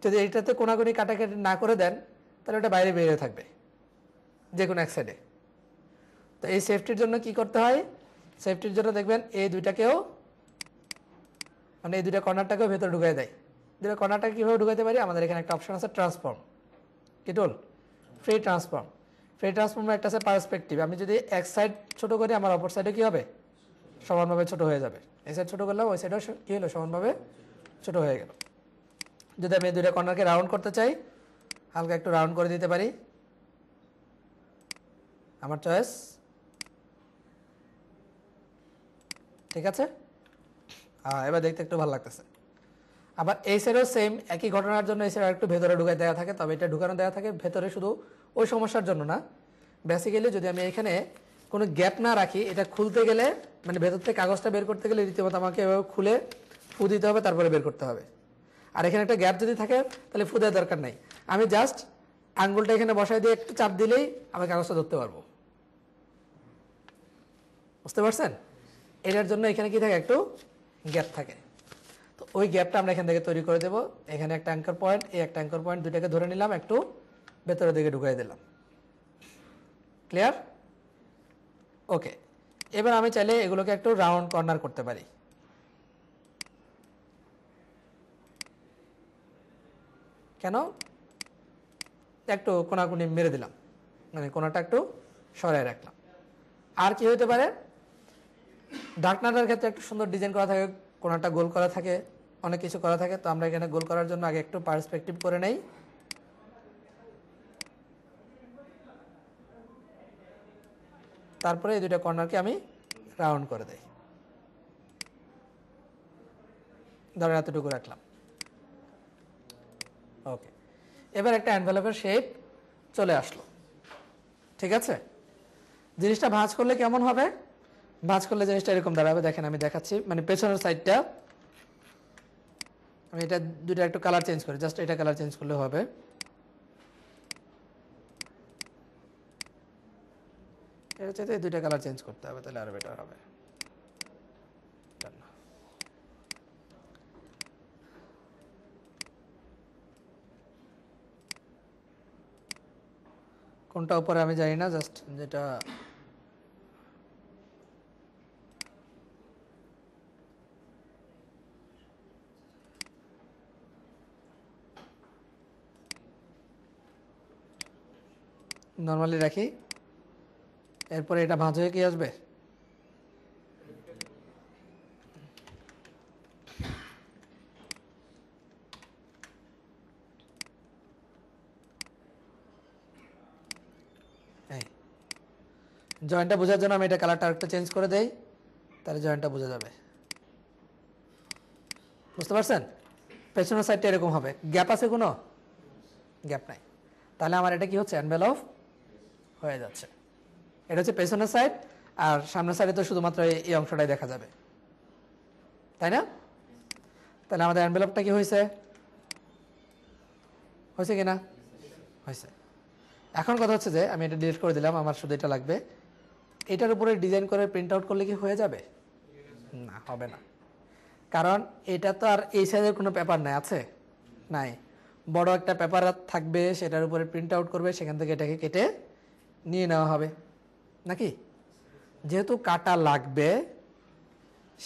যদি এটাতে কোনাকুনি কাটাকাটি না করে দেন তাহলে ওটা বাইরে বেরিয়ে থাকবে যে কোনো এক সাইডে। তো এই সেফটির জন্য কি করতে হয়, সেফটির জন্য দেখবেন এই দুইটাকেও, মানে এই দুইটা কর্নারটাকেও ভেতরে ঢুকাই দেয়। দুটো কর্নারটাকে কীভাবে ঢুকাইতে পারি, আমাদের এখানে একটা অপশন আছে ট্রান্সফর্ম, কি টুল, ফ্রি ট্রান্সফর্ম। ফ্রি ট্রান্সফর্মের একটা আছে পার্সপেক্টিভ, আমি যদি এক সাইড ছোট করি আমার অপর সাইডে কী হবে, সমানভাবে ছোট হয়ে যাবে। এই সাইড ছোট করলাম, ওই সাইডেও কী হলো, সমানভাবে ছোট হয়ে গেল। যদি আমি এই দুইটা কর্নারকে রাউন্ড করতে চাই, হালকা একটু রাউন্ড করে দিতে পারি, আমার চয়েস, ঠিক আছে। এবার দেখতে একটু ভালো লাগতেছে। আবার এই সাইডেও সেম একই ঘটনার জন্য এই সাইড একটু ভেতরে ঢুকাই দেওয়া থাকে, তবে এটা ঢুকানো দেওয়া থাকে ভেতরে শুধু ওই সমস্যার জন্য না, বেসিক্যালি যদি আমি এখানে কোনো গ্যাপ না রাখি, এটা খুলতে গেলে মানে ভেতর থেকে কাগজটা বের করতে গেলে রীতিমতো আমাকে এভাবে খুলে ফু দিতে হবে, তারপরে বের করতে হবে। আর এখানে একটা গ্যাপ যদি থাকে তাহলে ফু দেওয়ার দরকার নাই, আমি জাস্ট আঙ্গুলটা এখানে বসাই দিয়ে একটু চাপ দিলেই আমি কাগজটা ধরতে পারবো। বুঝতে পারছেন? এটার জন্য এখানে কি থাকে, একটু গ্যাপ থাকে। তো ওই গ্যাপটা আমরা এখান থেকে তৈরি করে দেবো। এখানে একটা অ্যাঙ্কার পয়েন্ট, এই একটা অ্যাঙ্কার পয়েন্ট, দুইটাকে ধরে নিলাম, একটু ভেতরের দিকে ঢুকিয়ে দিলাম। ক্লিয়ার? ওকে। এবার আমি চাইলে এগুলোকে একটু রাউন্ড কর্নার করতে পারি। কেন? একটু কোনাকুনি মেরে দিলাম, মানে কোনাটা একটু সরাই রাখলাম। আর কি হতে পারে, ডার্কনারের ক্ষেত্রে একটু সুন্দর ডিজাইন করা থাকে, কোনাটা গোল করা থাকে, অনেক কিছু করা থাকে। তো আমরা এখানে গোল করার জন্য আগে একটু পার্সপেক্টিভ করে নেই, তারপরে এই দুইটা কর্নারকে আমি রাউন্ড করে দেই, ধরেন এতটুকু রাখলাম। ওকে, এবার একটা এনভেলপের শেপ চলে আসলো, ঠিক আছে। জিনিসটা ভাঁজ করলে কেমন হবে, ভাঁজ করলে জিনিসটা এরকম দাঁড়াবে। দেখেন আমি দেখাচ্ছি, মানে পেছনের সাইডটা আমি এটা দুইটা একটু কালার চেঞ্জ করি, জাস্ট এটা কালার চেঞ্জ করলে হবে। এটা চাইতে দুইটা কালার চেঞ্জ করতে হবে, তাহলে আরো বেটার হবে। কোনটা উপরে আমি জানি না, জাস্ট যেটা নর্মালি রাখি। এরপরে এটা ভাঁজ হয়ে কি আসবে, জয়েন্টটা বোঝার জন্য আমি এটা কালারটা আরেকটা চেঞ্জ করে দেই, তাহলে জয়েন্টটা বোঝা যাবে। বুঝতে পারছেন? পেছনের সাইডটা এরকম হবে, গ্যাপ আছে, কোনো গ্যাপ নাই, তাহলে আমার এটা কি হচ্ছে, এনভেলপ হয়ে যাচ্ছে। এটা হচ্ছে পেছনের সাইড, আর সামনের সাইডে তো শুধুমাত্র এই অংশটাই দেখা যাবে, তাই না? তাহলে আমাদের এনভেলপটা কি হয়েছে, হয়েছে কিনা, হয়েছে। এখন কথা হচ্ছে যে আমি এটা ডিলিট করে দিলাম, আমার শুধু এটা লাগবে। এটার উপরে ডিজাইন করে প্রিন্ট আউট করলে কি হয়ে যাবে, না, হবে না। কারণ এটা তো আর এই সাইজের কোনো পেপার নাই, আছে নাই, বড় একটা পেপার থাকবে, সেটার উপরে প্রিন্ট আউট করবে, সেখান থেকে এটাকে কেটে নিয়ে নেওয়া হবে নাকি। যেহেতু কাটা লাগবে,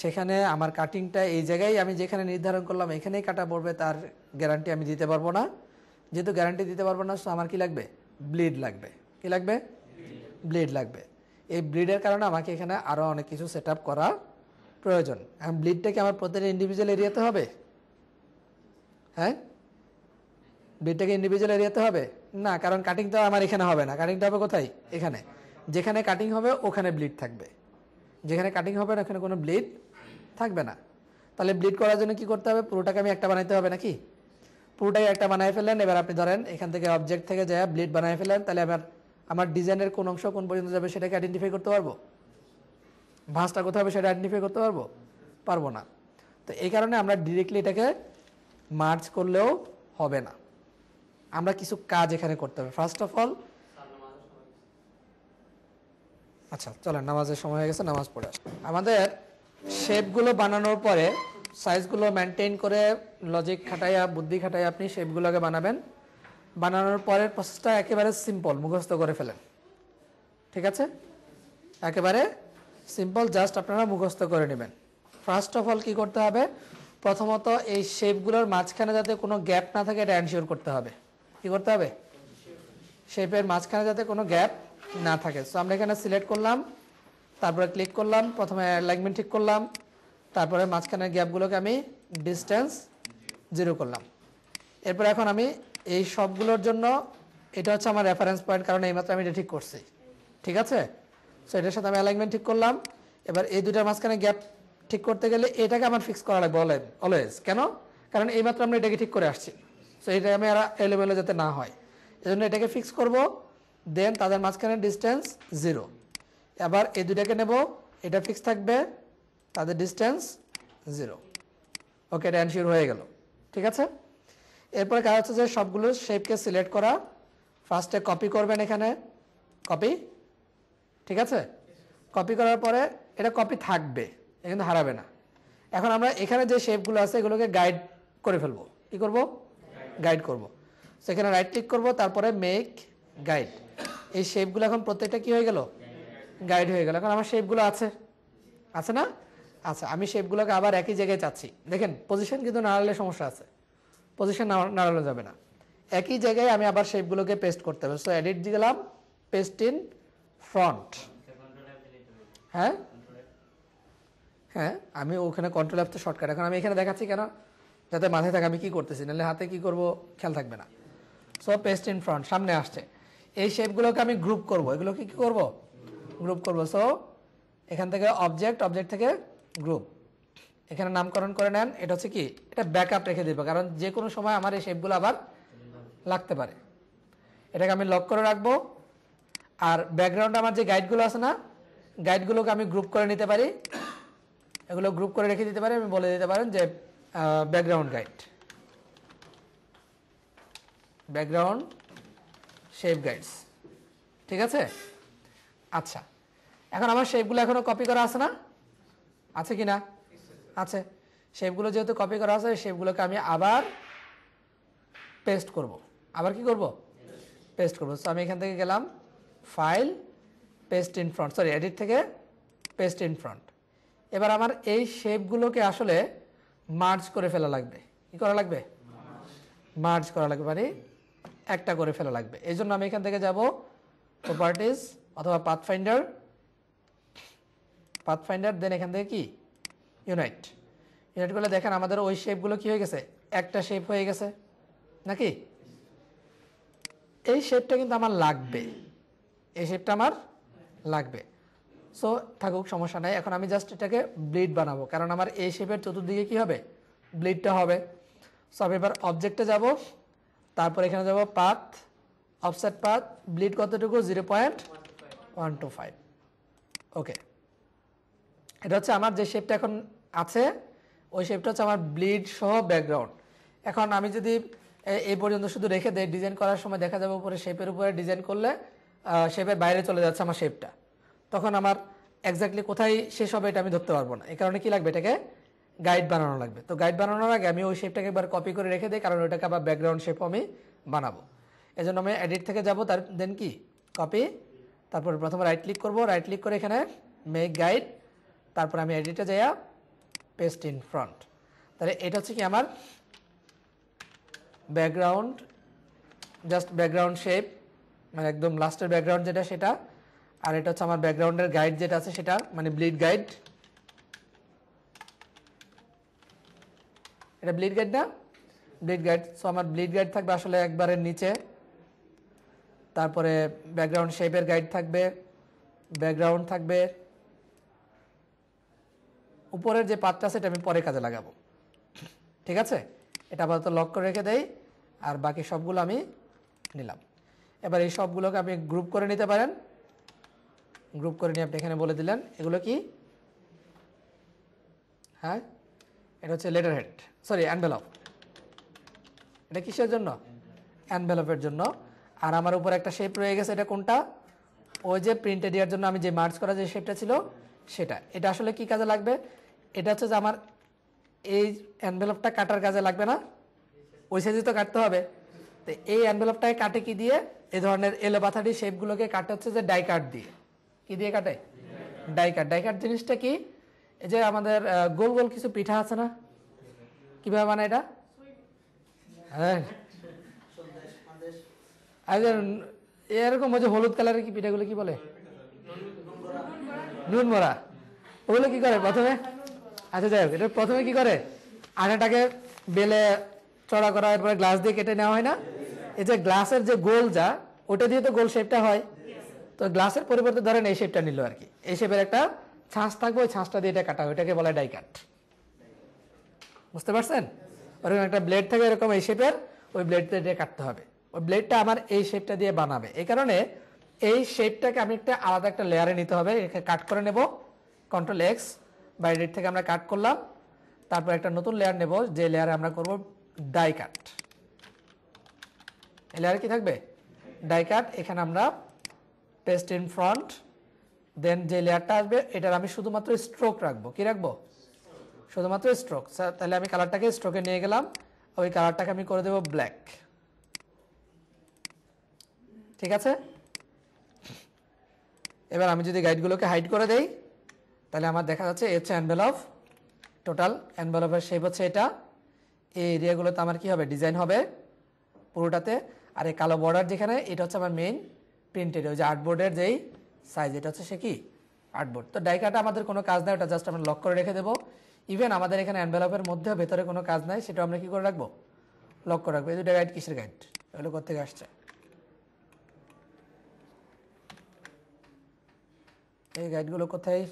সেখানে আমার কাটিংটা এই জায়গায় আমি যেখানে নির্ধারণ করলাম এখানেই কাটা পড়বে, তার গ্যারান্টি আমি দিতে পারবো না। যেহেতু গ্যারান্টি দিতে পারবো না, তো আমার কি লাগবে, ব্লিড লাগবে। কি লাগবে, ব্লিড লাগবে। এই ব্লিডের কারণে আমাকে এখানে আরও অনেক কিছু সেট আপ করা প্রয়োজন। এখন ব্লিডটাকে আমার প্রত্যেকটা ইন্ডিভিজুয়াল এরিয়াতে হবে, হ্যাঁ, ব্লিডটাকে ইন্ডিভিজুয়াল এরিয়াতে হবে না, কারণ কাটিংটা আমার এখানে হবে না, কাটিংটা হবে কোথায়, এখানে। যেখানে কাটিং হবে ওখানে ব্লিড থাকবে, যেখানে কাটিং হবে না ওখানে কোনো ব্লিড থাকবে না। তাহলে ব্লিড করার জন্য কি করতে হবে, পুরোটাকে আমি একটা বানাইতে হবে নাকি, পুরোটাই একটা বানাই ফেললেন। এবার আপনি ধরেন এখান থেকে অবজেক্ট থেকে যায় ব্লিড বানাই ফেলেন, তাহলে আমার ডিজাইনের কোন অংশ কোন পর্যন্ত যাবে সেটাকে আইডেন্টিফাই করতে পারবো, ভাঁজটা কোথায় হবে সেটা আইডেন্টিফাই করতে পারবো, পারবো না। তো এই কারণে আমরা ডিরেক্টলি এটাকে মার্জ করলেও হবে না, আমরা কিছু কাজ এখানে করতে হবে। ফার্স্ট অফ অল, আচ্ছা চলেন নামাজের সময় হয়ে গেছে, নামাজ পড়ে আসি। আমাদের শেপগুলো বানানোর পরে সাইজগুলো মেনটেন করে লজিক খাটাইয়া বুদ্ধি খাটাইয়া আপনি শেপগুলোকে বানাবেন। বানানোর পরের প্রসেসটা একেবারে সিম্পল, মুখস্থ করে ফেলেন। ঠিক আছে, একেবারে সিম্পল, জাস্ট আপনারা মুখস্থ করে নেবেন। ফার্স্ট অফ অল কী করতে হবে, প্রথমত এই শেপগুলোর মাঝখানে যাতে কোনো গ্যাপ না থাকে এটা এনশিওর করতে হবে। কী করতে হবে, শেপের মাঝখানে যাতে কোনো গ্যাপ না থাকে। সো আমরা এখানে সিলেক্ট করলাম, তারপরে ক্লিক করলাম, প্রথমে অ্যালাইনমেন্ট ঠিক করলাম, তারপরে মাঝখানের গ্যাপগুলোকে আমি ডিস্টেন্স 0 করলাম। এরপর এখন আমি এই সবগুলোর জন্য এটা হচ্ছে আমার রেফারেন্স পয়েন্ট, কারণ এইমাত্র আমি এটা ঠিক করছি। ঠিক আছে, সো এটার সাথে আমি অ্যালাইনমেন্ট ঠিক করলাম। এবার এই দুটার মাঝখানে গ্যাপ ঠিক করতে গেলে এটাকে আমার ফিক্স করা লাগবে অলওয়েজ। কেন, কারণ এইমাত্র আমরা এটাকে ঠিক করে আসছি। সো এটা আমি আর এলোমেলো যাতে না হয়, এজন্য এটাকে ফিক্স করব। দেন তাদের মাঝখানে ডিস্টেন্স 0। আবার এই দুটাকে নেব, এটা ফিক্স থাকবে, তাদের ডিস্টেন্স 0। ওকে, এটা এনশিওর হয়ে গেল। ঠিক আছে, এরপরে কাজ হচ্ছে যে সবগুলো শেপকে সিলেক্ট করা। ফার্স্টে কপি করবেন, এখানে কপি। ঠিক আছে, কপি করার পরে এটা কপি থাকবে, এটা কিন্তু হারাবে না। এখন আমরা এখানে যে শেপগুলো আছে এগুলোকে গাইড করে ফেলবো। কি করব, গাইড করব। সেখানে রাইট ক্লিক করব, তারপরে মেক গাইড। এই শেপগুলো এখন প্রত্যেকটা কি হয়ে গেল, গাইড হয়ে গেল। এখন আমার শেপগুলো আছে, আছে না? আচ্ছা, আমি শেপগুলোকে আবার একই জায়গায় চাচ্ছি। দেখেন পজিশন কিন্তু নাড়ালে সমস্যা আছে, পজিশন নাড়ানো যাবে না। একই জায়গায় আমি আবার শেপগুলোকে পেস্ট করতে হবে। সো এডিট দিয়ে গেলাম, পেস্ট ইন ফ্রন্ট। হ্যাঁ হ্যাঁ, আমি ওখানে কন্ট্রোল অ্যাপ তো শর্টকাট। এখন আমি এখানে দেখাচ্ছি কেন, যাতে মাথায় থাকে আমি কি করতেছি, নাহলে হাতে কি করব খেয়াল থাকবে না। সো পেস্ট ইন ফ্রন্ট সামনে আসছে। এই শেপগুলোকে আমি গ্রুপ করব, এগুলোকে কি করব, গ্রুপ করব। সো এখান থেকে অবজেক্ট, অবজেক্ট থেকে গ্রুপ, এখানে নামকরণ করে নেন। এটা হচ্ছে কি, এটা ব্যাকআপ রেখে দেবো, কারণ যে কোনো সময় আমার এই শেপগুলো আবার লাগতে পারে। এটাকে আমি লক করে রাখবো। আর ব্যাকগ্রাউন্ডে আমার যে গাইডগুলো আছে না, গাইডগুলোকে আমি গ্রুপ করে নিতে পারি, এগুলো গ্রুপ করে রেখে দিতে পারি। আমি বলে দিতে পারেন যে background guide, background shape guides. ঠিক আছে, আচ্ছা, এখন আমার শেপগুলো এখনো কপি করা আছে না, আছে কি না? আছে। শেপগুলো যেহেতু কপি করা আছে, শেপগুলোকে আমি আবার পেস্ট করব। আবার কি করব, পেস্ট করব। সো আমি এখান থেকে গেলাম file, paste in front, sorry edit থেকে পেস্ট ইন ফ্রন্ট। এবার আমার এই শেপগুলোকে আসলে মার্জ করে ফেলা লাগবে। কি করা লাগবে, মার্জ করা লাগবে, মানে একটা করে ফেলা লাগবে। এই জন্য আমি এখান থেকে যাব প্রপার্টিজ অথবা পাথফাইন্ডার, পাথফাইন্ডার, দেন এখান থেকে কি ইউনাইট। ইউনাইট করলে দেখেন আমাদের ওই শেপগুলো কি হয়ে গেছে, একটা শেপ হয়ে গেছে নাকি? এই শেপটা কিন্তু আমার লাগবে, এই শেপটা আমার লাগবে। সো থাকুক, সমস্যা নাই। এখন আমি জাস্ট এটাকে ব্লিড বানাবো, কারণ আমার এই শেপের চতুর্দিকে কি হবে, ব্লিডটা হবে। সো আমি এবার অবজেক্টে যাব, তারপর এখানে যাব পাথ, অফসেট পাথ, ব্লিড কতটুকু, 0.125। ওকে, এটা হচ্ছে আমার যে শেপটা এখন আছে, ওই শেপটা হচ্ছে আমার ব্লিড সহ ব্যাকগ্রাউন্ড। এখন আমি যদি এই পর্যন্ত শুধু রেখে দেয়, ডিজাইন করার সময় দেখা যাবে উপরে শেপের উপরে ডিজাইন করলে শেপের বাইরে চলে যাচ্ছে আমার শেপটা, তখন আমার এক্স্যাক্টলি কোথায় শেষ হবে এটা আমি ধরতে পারবো না। এই কারণে কি লাগবে, এটাকে গাইড বানানো লাগবে। তো গাইড বানানোর আগে আমি ওই শেপটাকে একবার কপি করে রেখে দিই, কারণ ওইটাকে আবার ব্যাকগ্রাউন্ড শেপ আমি বানাবো। এই জন্য আমি এডিট থেকে যাব, তার দেন কি কপি, তারপর প্রথমে রাইট ক্লিক করবো, রাইট ক্লিক করে এখানে মেক গাইড, তারপর আমি এডিটে যাইয়া পেস্ট ইন ফ্রন্ট। তাহলে এটা হচ্ছে কি আমার ব্যাকগ্রাউন্ড, জাস্ট ব্যাকগ্রাউন্ড শেপ, মানে একদম লাস্টের ব্যাকগ্রাউন্ড যেটা সেটা। আর এটা হচ্ছে আমার ব্যাকগ্রাউন্ডের গাইড যেটা আছে সেটা, মানে ব্লিড গাইড। এটা ব্লিড গাইড না, ব্লিড গাইড। সো আমার ব্লিড গাইড থাকবে আসলে একবারের নিচে, তারপরে ব্যাকগ্রাউন্ড শেপের গাইড থাকবে, ব্যাকগ্রাউন্ড থাকবে, উপরের যে পার্টটা আছে এটা আমি পরে কাজে লাগাবো। ঠিক আছে, এটা আপাতত লক করে রেখে দেই, আর বাকি সবগুলো আমি নিলাম। এবার এই সবগুলোকে আপনি গ্রুপ করে নিতে পারেন, গ্রুপ করে নিয়ে আপনি এখানে বলে দিলেন এগুলো কি, হ্যাঁ এটা হচ্ছে লেটার হেড, সরি অ্যানভেলপ। এটা কিসের জন্য, অ্যানভেলপের জন্য। আর আমার উপর একটা শেপ রয়ে গেছে, এটা কোনটা, ওই যে প্রিন্ট এরিয়ার জন্য আমি যে মার্জ করা যে শেপটা ছিল সেটা। এটা আসলে কি কাজে লাগবে, এটা হচ্ছে যে আমার এই এনভেলপটা কাটার কাজে লাগবে না, ওই সাইজে তো কাটতে হবে। তো এই এনভেলপটাকে কাটে কি দিয়ে, এই ধরনের এলোপাথারি শেপগুলোকে কাটে হচ্ছে যে ডাই কাট দিয়ে। কি দিয়ে কাটে? Die cut. ডাই কাট জিনিসটা কি? এই যে আমাদের গোল গোল কিছু পিঠা আছে না, কিভাবে বানায় এটা? হ্যাঁ, এরকম ওই যে হলুদ কালারের কি পিঠাগুলো কি বলে? নুন মরা। ওগুলো কি করে প্রথমে? আচ্ছা যাই হোক, এটা প্রথমে কি করে, আটাটাকে বেলে চড়া করা, এরপরে গ্লাস দিয়ে কেটে নেওয়া হয় না? এই যে গ্লাসের যে গোল যা, ওটা দিয়ে তো গোল শেপটা হয়। তো গ্লাসের পরিবর্তে ধরেন এই শেপটা নিল আর কি, এই শেপের একটা ছাঁচ থাকবে, ওই ছাঁচটা দিয়ে এটা কাটা হয়, এটাকে বলে ডাই কাট। বুঝতে পারছেন? ওরকম একটা ব্লেড থাকে এরকম এই শেপের, ওই ব্লেডটা দিয়ে কাটতে হবে। ওই ব্লেডটা আমার এই শেপটা দিয়ে বানাবে, এই কারণে এই শেপটাকে আমি একটা আলাদা একটা লেয়ারে নিতে হবে। এখানে কাট করে নেব, কন্ট্রোল এক্স, বা এডিট থেকে আমরা কাট করলাম। তারপর একটা নতুন লেয়ার নেব, যে লেয়ারে আমরা করব ডাই কাট। এই লেয়ারে কি থাকবে? Die cut. এখানে আমরা পেস্ট ইন ফ্রন্ট, দেন যে লেয়ারটা আসবে এটার আমি শুধুমাত্র স্ট্রোক রাখবো। কি রাখবো? শুধুমাত্র স্ট্রোক। তাহলে আমি কালারটাকে স্ট্রোকে নিয়ে গেলাম, ওই কালারটাকে আমি করে দেব ব্ল্যাক। ঠিক আছে? এবার আমি যদি গাইডগুলোকে হাইড করে দেই, তাহলে আমার দেখা যাচ্ছে হচ্ছে এনভেলপ। টোটাল এনভেলপের শেপ হচ্ছে এটা। এই এরিয়াগুলোতে আমার কি হবে? ডিজাইন হবে পুরোটাতে। আর এই কালো বর্ডার যেখানে, এটা হচ্ছে আমার মেইন প্রিন্টেড, ওই যে আর্টবোর্ডের যেই সাইজ, এটা হচ্ছে সে কি আর্টবোর্ড। তো ডাই কাটা আমাদের কোনো কাজ নাই, ওটা জাস্ট আমরা লক করে রেখে দেবো। ইভেন আমাদের এখানে এনভেলপের মধ্যে ভেতরে কোনো কাজ নাই, সেটা আমরা কি করে রাখবো? লক করে রাখবো। এই দুটো গাইড কিসের গাইড? এগুলো কোথেকে আসছে? এই গাইডগুলো কোথায়?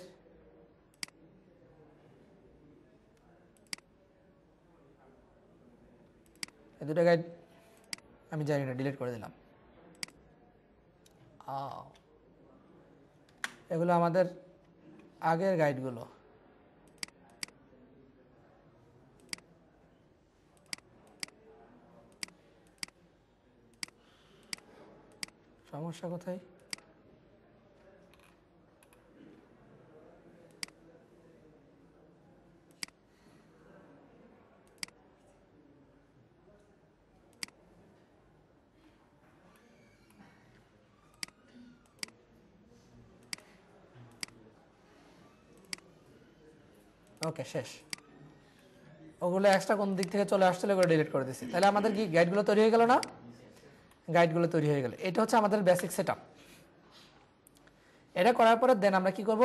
এই দুটো গাইড আমি জানি না, ডিলিট করে দিলাম। এগুলো আমাদের আগের গাইডগুলো। সমস্যা কোথায়? ওকে, শেষ। ওগুলো এক্সট্রা কোন দিক থেকে চলে আসছিল, ওগুলো ডিলিট করে দিচ্ছি। তাহলে আমাদের কি গাইডগুলো তৈরি হয়ে গেল না? গাইডগুলো তৈরি হয়ে গেল। এটা হচ্ছে আমাদের বেসিক সেটআপ। এটা করার পরে দেন আমরা কি করব?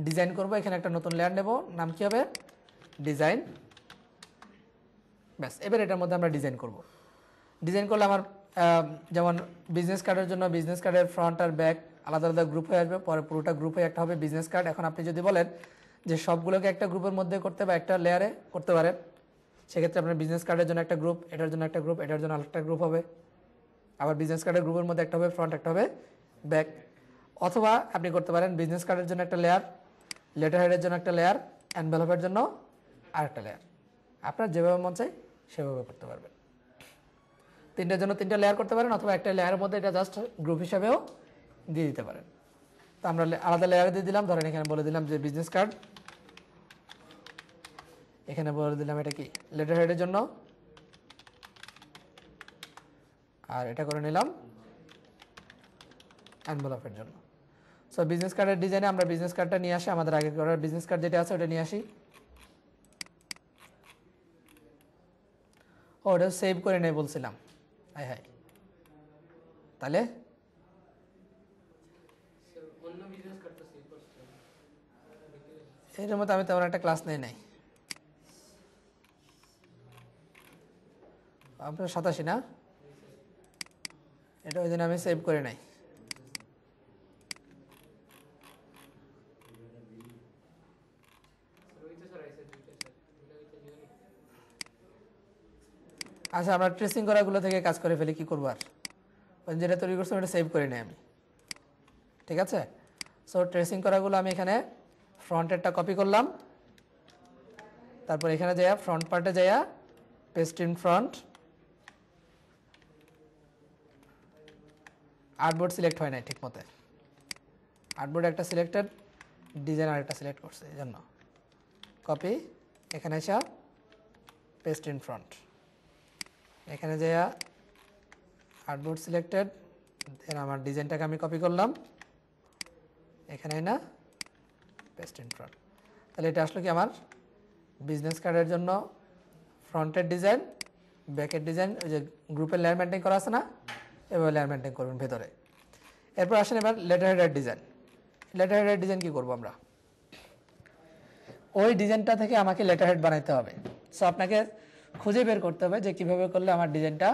ডিজাইন করব। এখানে একটা নতুন লেয়ার নেব, নাম কি হবে? ডিজাইন। ব্যাস, এবার এটার মধ্যে আমরা ডিজাইন করব। ডিজাইন করলে আমার যেমন বিজনেস কার্ডের জন্য বিজনেস কার্ডের ফ্রন্ট আর ব্যাক আলাদা আলাদা গ্রুপ হয়ে আসবে, পরে পুরোটা গ্রুপ হয়ে একটা হবে বিজনেস কার্ড। এখন আপনি যদি বলেন যে সবগুলোকে একটা গ্রুপের মধ্যে করতে বা একটা লেয়ারে করতে পারেন, সেক্ষেত্রে আপনার বিজনেস কার্ডের জন্য একটা গ্রুপ, এটার জন্য একটা গ্রুপ, এটার জন্য আরেকটা গ্রুপ হবে। আবার বিজনেস কার্ডের গ্রুপের মধ্যে একটা হবে ফ্রন্ট, একটা হবে ব্যাক। অথবা আপনি করতে পারেন বিজনেস কার্ডের জন্য একটা লেয়ার, লেটার হেডের জন্য একটা লেয়ার, এনভেলপের জন্য আরেকটা লেয়ার। আপনার যেভাবে মন চাই সেভাবে করতে পারবেন। তিনটার জন্য তিনটা লেয়ার করতে পারেন, অথবা একটা লেয়ারের মধ্যে এটা জাস্ট গ্রুপ হিসাবেও দিয়ে দিতে পারেন। তো আমরা আলাদা লেয়ার দিয়ে দিলাম। ধরেন এখানে বলে দিলাম যে বিজনেস কার্ড, এখানে বলে দিলাম এটা কি লেটার হেডের জন্য, আর এটা করে নিলাম এনভেলপের জন্য। সো বিজনেস কার্ডের ডিজাইনে আমরা বিজনেস কার্ডটা নিয়ে আসি, আমাদের আগে করার বিজনেস কার্ড যেটা আছে ওটা নিয়ে আসি। ও, ওটা সেভ করে নেই বলছিলাম। হাই হাই, তাহলে এর মধ্যে আমি তেমন একটা ক্লাস নেই নাই। আপনার 87 না? এটা ওই জন্য আমি সেভ করে নাই। আচ্ছা, আমরা ট্রেসিং করাগুলো থেকে কাজ করে ফেলি, কি করবো আর? যেটা তৈরি করছি ওটা সেভ করে নিই আমি। ঠিক আছে? সো ট্রেসিং করাগুলো আমি এখানে ফ্রন্টেরটা কপি করলাম, তারপর এখানে যাইয়া ফ্রন্ট পার্টে যাইয়া paste in front. Artboard select হয় নাই ঠিক মতো, আর্টবোর্ড একটা সিলেক্টেড, ডিজাইন আরেকটা সিলেক্ট করছে, এই জন্য কপি। এখানে এসে পেস্ট ইন ফ্রন্ট, এখানে যাইয়া আর্টবোর্ড সিলেক্টেড, দেন আমার ডিজাইনটাকে আমি কপি করলাম, এখানে না পেস্ট ইন ফ্রন্ট। তাহলে এটা আসলে কি আমার বিজনেস কার্ডের জন্য ফ্রন্টের ডিজাইন, ব্যাকের ডিজাইন, ওই যে গ্রুপের লেয়ার মেনটেন করা আছে না, এভাবে লেয়ার মেনটেন করবেন ভেতরে। এরপর আসেন এবার লেটার হেডের ডিজাইন। লেটার হেডের ডিজাইন কী করবো আমরা, ওই ডিজাইনটা থেকে আমাকে লেটার হেড বানাইতে হবে। সো আপনাকে খুঁজে বের করতে হবে যে কীভাবে করলে আমার ডিজাইনটা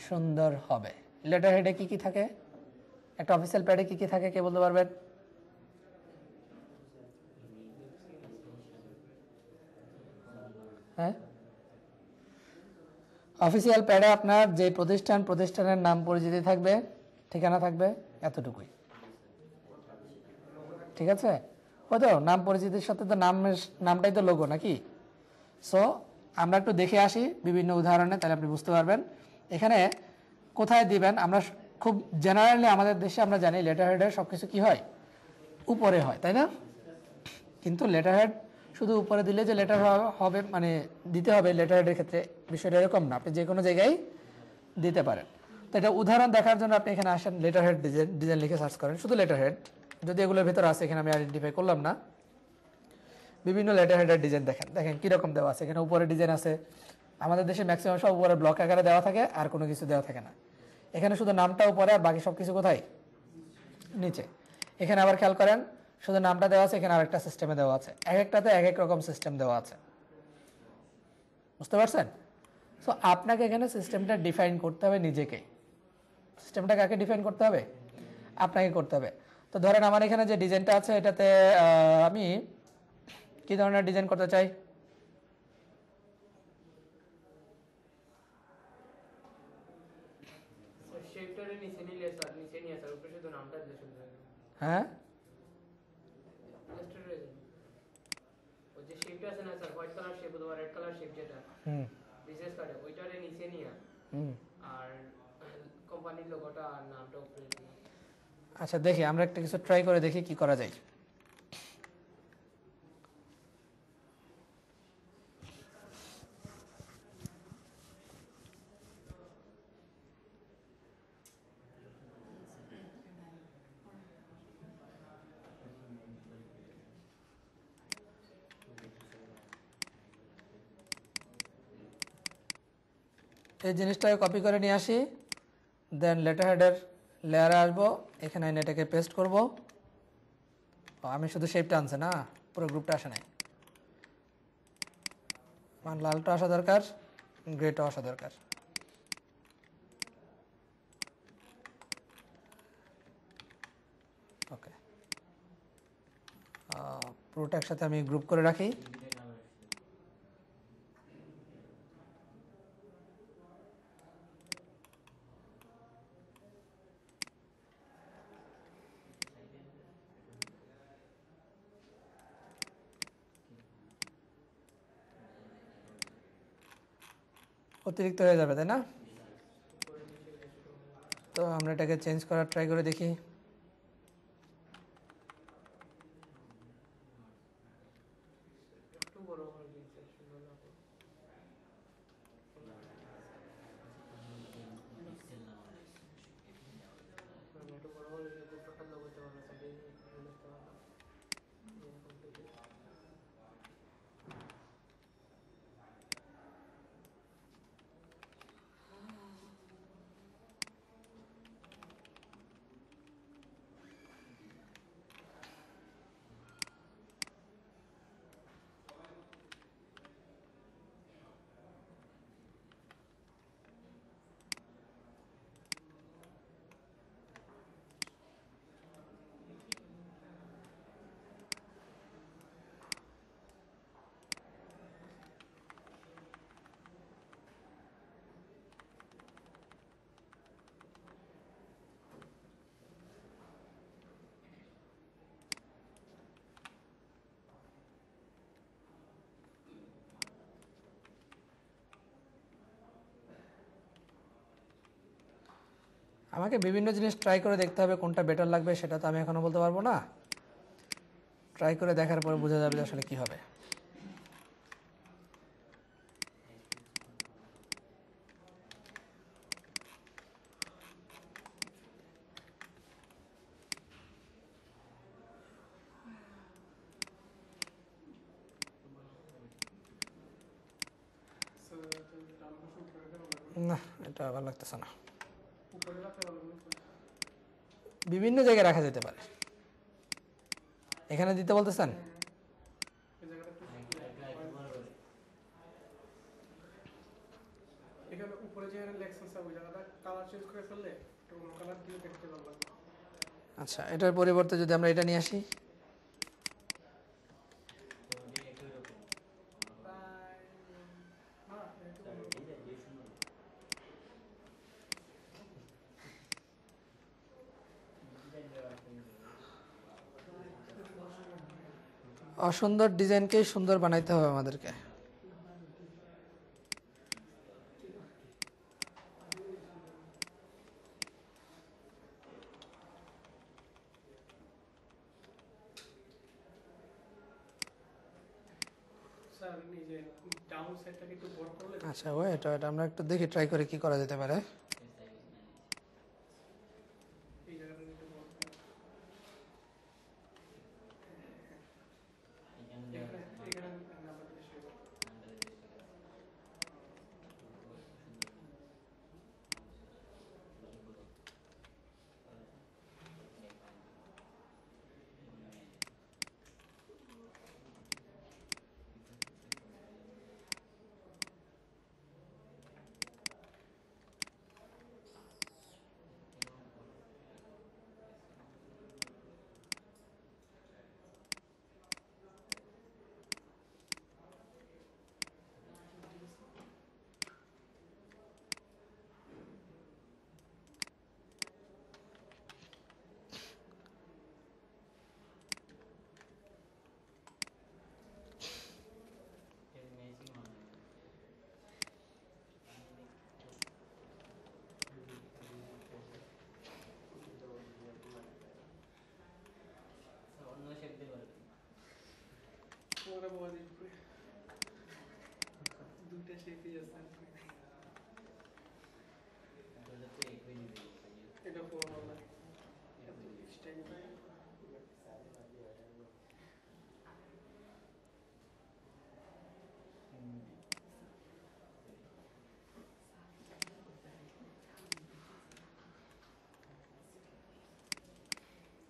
সুন্দর হবে। লেটার হেডে কী কী থাকে, একটা অফিসিয়াল প্যাডে কী কী থাকে কে বলতে পারবেন? হ্যাঁ, অফিসিয়াল প্যাডে আপনার যে প্রতিষ্ঠানের নাম পরিচিতি থাকবে, ঠিকানা থাকবে, এতটুকুই। ঠিক আছে, ওই তো নাম পরিচিতির সাথে তো নামটাই তো লোগো নাকি। সো আমরা একটু দেখে আসি বিভিন্ন উদাহরণে, তাহলে আপনি বুঝতে পারবেন এখানে কোথায় দিবেন। আমরা খুব জেনারেলি আমাদের দেশে আমরা জানি লেটার হেডের সব কিছু কী হয়, উপরে হয়, তাই না? কিন্তু লেটার হেড শুধু উপরে দিলে যে লেটার হবে মানে দিতে হবে লেটার হেডের ক্ষেত্রে বিষয়টা এরকম না, আপনি যে কোনো জায়গায় দিতে পারেন। তো এটা উদাহরণ দেখার জন্য আপনি এখানে আসেন, লেটার হেড ডিজাইন লিখে সার্চ করেন, শুধু লেটার হেড, যদি এগুলোর ভেতরে আছে এখানে আমি আইডেন্টিফাই করলাম না। বিভিন্ন লেটার হেডের ডিজাইন দেখেন কীরকম দেওয়া আছে। এখানে উপরে ডিজাইন আছে, আমাদের দেশে ম্যাক্সিমাম সব উপরে ব্লক আকারে দেওয়া থাকে, আর কোনো কিছু দেওয়া থাকে না। এখানে শুধু নামটা উপরে আর বাকি সব কিছু কোথায়, নিচে। এখানে আবার খেয়াল করেন শুধু নামটা দেওয়া আছে, এখানে আরেকটা সিস্টেমে দেওয়া আছে, এক একটাতে এক এক রকম সিস্টেম দেওয়া আছে, বুঝতে পারছেন? সো আপনাকে এখানে সিস্টেমটা ডিফাইন করতে হবে নিজেকে। সিস্টেমটা কাকে ডিফাইন করতে হবে? আপনাকে করতে হবে। তো ধরেন আমার এখানে যে ডিজাইনটা আছে এটাতে আমি কি ধরনের ডিজাইন করতে চাই, হ্যাঁ আচ্ছা দেখি আমরা একটা কিছু ট্রাই করে দেখি কি করা যায়। এই জিনিসটাকে কপি করে নিয়ে আসি, দেন লেটার হেডের লেয়ারে আসবো, এখানে এটাকে পেস্ট করব। আমি শুধু শেপটা আনছে না, পুরো গ্রুপটা আসে নাই। আমার লালটা আসা দরকার, গ্রেটা আসা দরকার। ওকে, পুরোটা একসাথে আমি গ্রুপ করে রাখি। অতিরিক্ত হয়ে যাবে তাই না? তো আমরা এটাকে চেঞ্জ করার ট্রাই করে দেখি। আমাকে বিভিন্ন জিনিস ট্রাই করে দেখতে হবে, কোনটা বেটার লাগবে সেটা তো আমি এখনো বলতে পারবো না। ট্রাই করে দেখার পর বোঝা যাবে আসলে কি হবে। না, এটা ভালো লাগতেছে না। উপরে রাখতে পারবেন বিভিন্ন জায়গায় রাখা যেতে পারে। এখানে দিতে বলতেছেন? এই জায়গাটা একটু এখানে উপরে যে লেখছেন স্যার ওই জায়গাটা কালার চেঞ্জ করে ফেললে একটু অন্য কালার দিয়ে দেখতে ভালো লাগবে। আচ্ছা, এটার পরিবর্তে যদি আমরা এটা নিয়ে আসি, অসুন্দর ডিজাইনকেই সুন্দর বানাইতে হবে আমাদেরকে। স্যার নিজে ডাউন সাইডটাকে একটু বড় করলে আচ্ছা, এটা আমরা একটু দেখি, ট্রাই করে কি করা যেতে পারে। এই জায়গাটা একটু বড় করলে এখানে নাম্বারটা বেশি হবে। ওরা বাবা দেখবে দুইটা শেপই আছে এটা ফর্মাল এত স্টাইল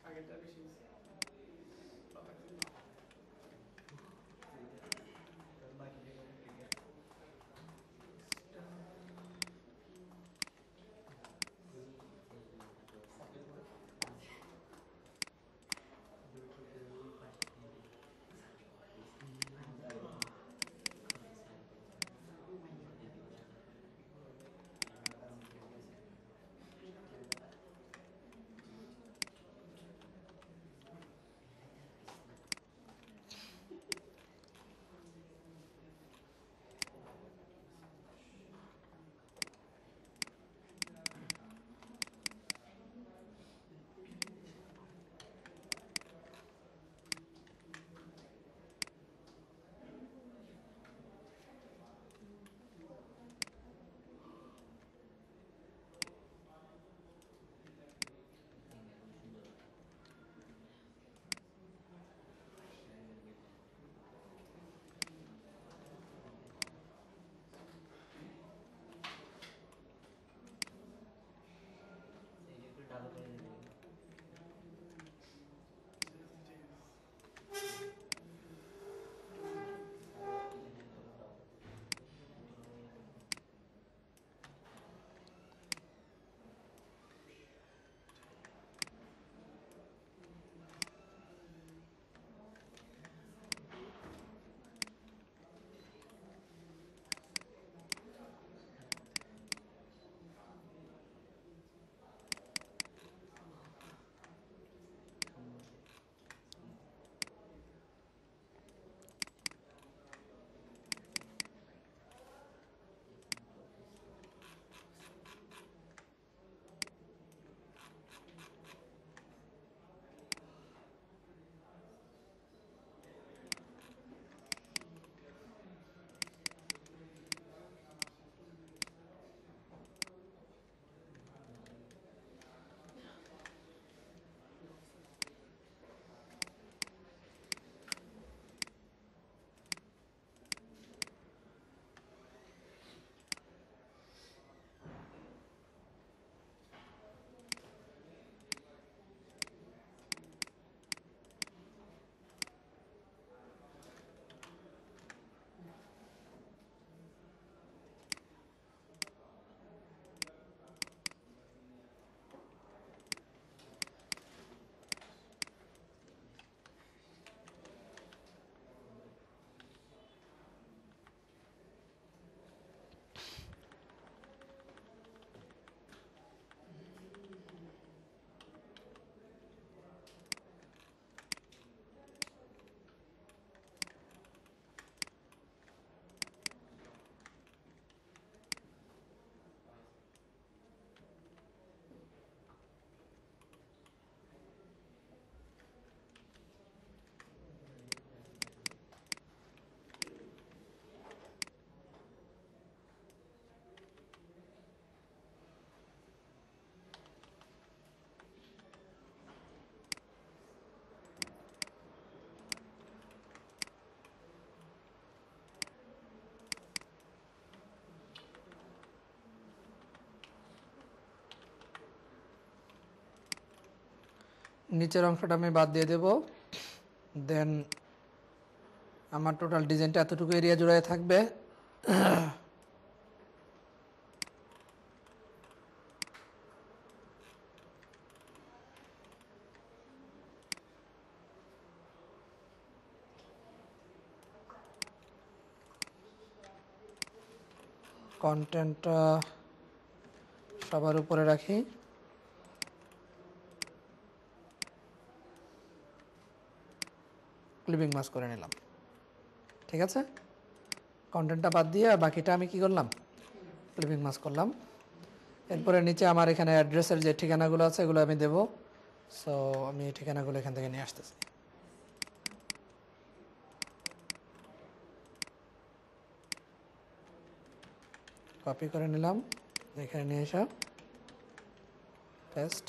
আগেরটা বেশি নিচের অংশটা আমি বাদ দিয়ে দেব। দেন আমার টোটাল ডিজাইনটা এতটুকু এরিয়া জুড়ে থাকবে। কন্টেন্টটা সবার উপরে রাখি। ক্লিপিং মাস্ক করে নিলাম। ঠিক আছে, কন্টেন্টটা বাদ দিয়ে আর বাকিটা আমি কি করলাম, ক্লিপিং মাস্ক করলাম। এরপরে নিচে আমার এখানে অ্যাড্রেসের যে ঠিকানাগুলো আছে এগুলো আমি দেব। সো আমি এই ঠিকানাগুলো এখান থেকে নিয়ে আসতেছি। কপি করে নিলাম, এখানে নিয়ে এসে পেস্ট।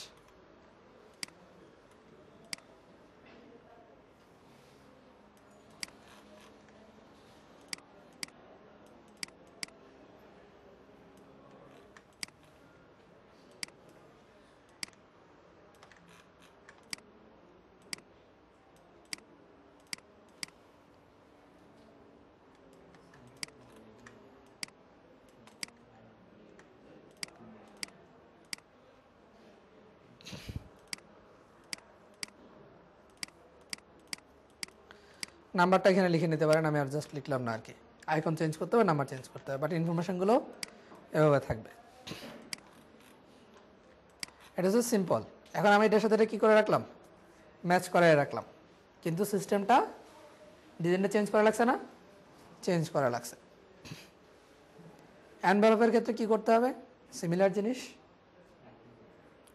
নাম্বারটা এখানে লিখে নিতে পারেন, আমি আর জাস্ট লিখলাম না আর কি। আইকন চেঞ্জ করতে হবে, নাম্বার চেঞ্জ করতে হবে, বাট ইনফরমেশনগুলো এভাবে থাকবে। এটা হচ্ছে সিম্পল। এখন আমি এটার সাথে কী করে রাখলাম, ম্যাচ করাই রাখলাম, কিন্তু সিস্টেমটা ডিজাইনটা চেঞ্জ করা লাগছে না, চেঞ্জ করা লাগছে। অ্যানভেলপের ক্ষেত্রে কী করতে হবে, সিমিলার জিনিস।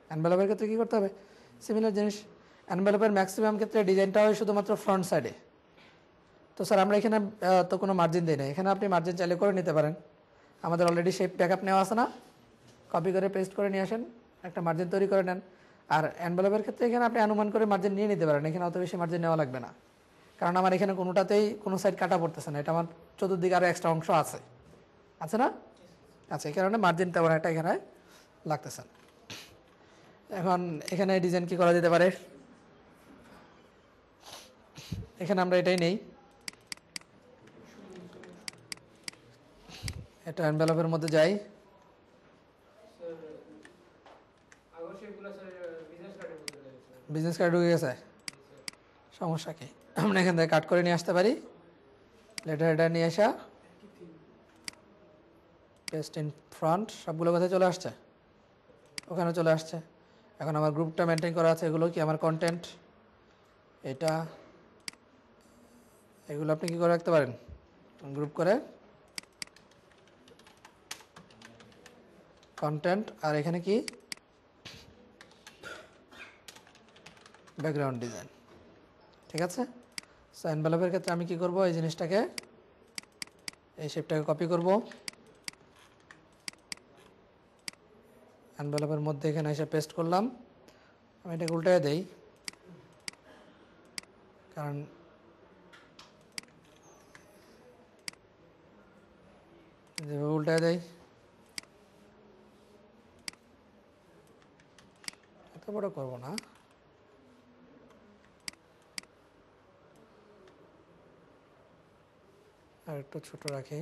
অ্যানভেলপের ক্ষেত্রে কী করতে হবে, সিমিলার জিনিস। অ্যানভেলপের ম্যাক্সিমাম ক্ষেত্রে ডিজাইনটা হয় শুধুমাত্র ফ্রন্ট সাইডে। তো স্যার আমরা এখানে তো কোনো মার্জিন দিই না, এখানে আপনি মার্জিন চাইলে করে নিতে পারেন। আমাদের অলরেডি শেপ ব্যাকআপ নেওয়া আছে না, কপি করে পেস্ট করে নিয়ে আসেন, একটা মার্জিন তৈরি করে নেন। আর অ্যানভেলপের ক্ষেত্রে এখানে আপনি অনুমান করে মার্জিন নিয়ে নিতে পারেন, এখানে অত বেশি মার্জিন নেওয়া লাগবে না, কারণ আমার এখানে কোনোটাতেই কোনো সাইড কাটা পড়তেছে না, এটা আমার চতুর্দিকে আরও এক্সট্রা অংশ আছে, আছে না? আচ্ছা, এই কারণে মার্জিন তেমন একটা এখানে লাগতেছে না। এখন এখানে ডিজাইন কি করা যেতে পারে, এখানে আমরা এটাই নেই, এটা এনভেলপের মধ্যে যাই। বিজনেস কার্ড ঢুকে গেছে, সমস্যা কি, আমরা এখান থেকে কাট করে নিয়ে আসতে পারি। লেটার হেডার নিয়ে আসা, পেস্ট ইন ফ্রন্ট, সবগুলো কোথায় চলে আসছে, ওখানে চলে আসছে। এখন আমার গ্রুপটা মেনটেন করা আছে, এগুলো কি আমার কন্টেন্ট, এটা এগুলো আপনি কি করে রাখতে পারেন, গ্রুপ করে কন্টেন্ট, আর এখানে কি ব্যাকগ্রাউন্ড ডিজাইন। ঠিক আছে, সো এনভেলপের ক্ষেত্রে আমি কি করব, এই জিনিসটাকে, এই শেপটাকে কপি করব, এনভেলপের মধ্যে এখানে এসে পেস্ট করলাম। আমি এটাকে উল্টায় দেই, কারণ যেভাবে উল্টায় দেয় এত বড় করবো না, আর একটু ছোট রাখি।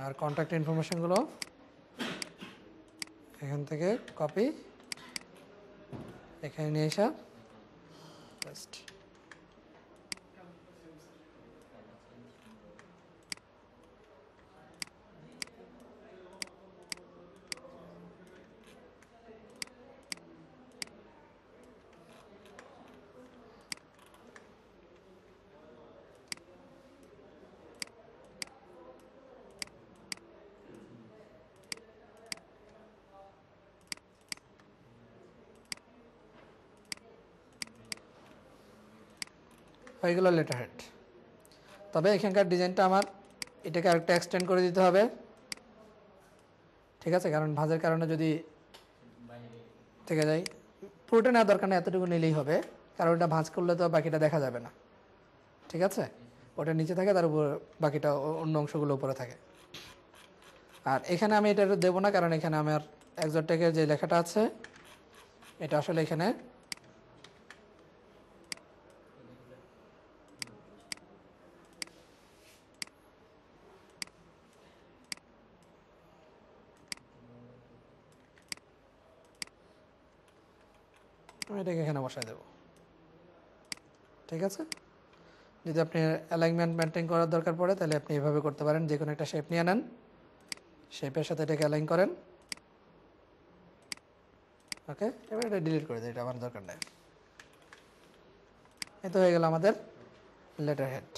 আর কন্ট্যাক্ট ইনফরমেশনগুলো এখান থেকে কপি, এখানে নিয়ে আসা, পেস্ট। হয়ে গেল লেটার হেড। তবে এখানকার ডিজাইনটা আমার এটাকে আরেকটা এক্সটেন্ড করে দিতে হবে, ঠিক আছে, কারণ ভাঁজের কারণে যদি থেকে যায়, পুরোটা নেওয়ার দরকার নেই, এতটুকু নিলেই হবে, কারণ ওটা ভাঁজ করলে তো বাকিটা দেখা যাবে না, ঠিক আছে, ওটা নিচে থাকে, তার উপর বাকিটা অন্য অংশগুলো উপরে থাকে। আর এখানে আমি এটা দেবো না, কারণ এখানে আমার এক্সোটেকের যে লেখাটা আছে এটা আসলে এখানে আমি এটাকে এখানে বসাই দেবো, ঠিক আছে। যদি আপনি অ্যালাইনমেন্ট মেনটেন করার দরকার পড়ে তাহলে আপনি এভাবে করতে পারেন, যে কোনো একটা শেপ নিয়ে নেন, শেপের সাথে এটাকে অ্যালাইন করেন, ওকে। এবার এটা ডিলিট করে দিই, এটা আমার দরকার নেই। এই তো হয়ে গেল আমাদের লেটার হেড।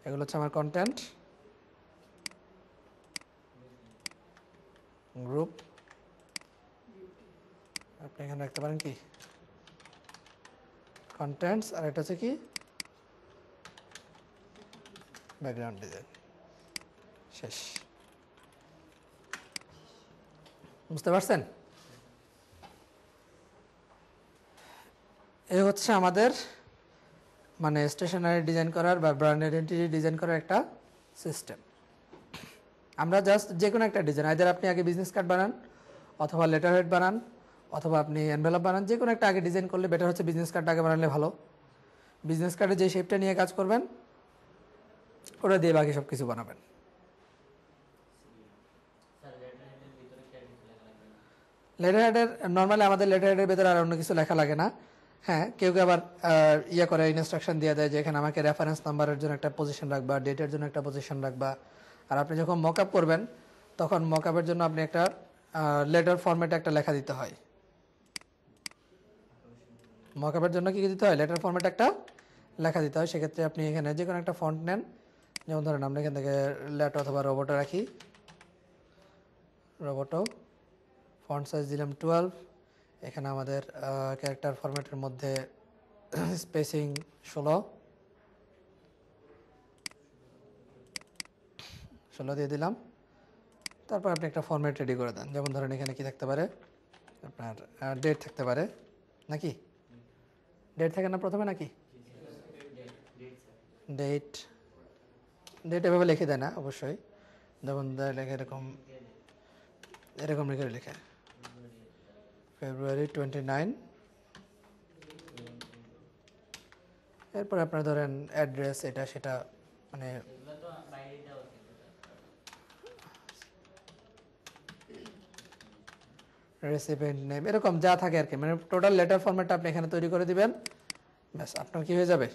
এগুলো হচ্ছে আমার কন্টেন্ট গ্রুপ, আপনি এখানে রাখতে পারেন কি কন্টেন্টস, আর এটা হচ্ছে কি ব্যাকগ্রাউন্ড ডিজাইন। শেষ, বুঝতে পারছেন? এই হচ্ছে আমাদের মানে স্টেশনারি ডিজাইন করার বা ব্র্যান্ড আইডেন্টিটি ডিজাইন করার একটা সিস্টেম। আমরা জাস্ট যে কোনো একটা ডিজাইন, আইদার আপনি আগে বিজনেস কার্ড বানান, অথবা লেটার হেড বানান, অথবা আপনি এনভেলপ বানান, যে কোনো একটা আগে ডিজাইন করলে বেটার হচ্ছে বিজনেস কার্ডটা আগে বানালে ভালো। বিজনেস কার্ডে যে শেপটা নিয়ে কাজ করবেন ওটা দিয়ে বাকি সব কিছু বানাবেন। লেটার হেডের নর্মালি আমাদের লেটার হেডের ভেতরে আর অন্য কিছু লেখা লাগে না। হ্যাঁ, কেউ কেউ আবার ইয়ে করে ইনস্ট্রাকশন দিয়ে দেয় যে এখানে আমাকে রেফারেন্স নাম্বারের জন্য একটা পজিশন রাখবা, ডেটের জন্য একটা পজিশন রাখবা। আর আপনি যখন মক আপ করবেন তখন মক আপের জন্য আপনি একটা লেটার ফরম্যাটে একটা লেখা দিতে হয়। মক আপের জন্য কি দিতে হয়? লেটার ফরম্যাটে একটা লেখা দিতে হয়। সেক্ষেত্রে আপনি এখানে যে কোনো একটা ফন্ট নেন, যেমন ধরেন আমরা এখান থেকে লেট অথবা রোবোটো রাখি, রোবোটো, ফন্ট সাইজ দিলাম 12। এখানে আমাদের ক্যারেক্টার ফরম্যাটের মধ্যে স্পেসিং 16 দিয়ে দিলাম। তারপর আপনি একটা ফরম্যাট রেডি করে দেন, যেমন ধরেন এখানে কি থাকতে পারে, আপনার ডেট থাকতে পারে, নাকি ডেট থাকে না প্রথমে, নাকি ডেট, ডেট এভাবে লিখে দেয় না অবশ্যই, যেমন লেখে এরকম এরকম লিখে লেখে ফেব্রুয়ারি 29। এরপর আপনার ধরেন অ্যাড্রেস, এটা সেটা, মানে রেসিপিয়েন্ট নেম, এরকম যা থাকে আর কি, মানে টোটাল লেটার ফরম্যাটটা আপনি এখানে তৈরি করে দিবেন, ব্যাস আপনার কি হয়ে যাবে,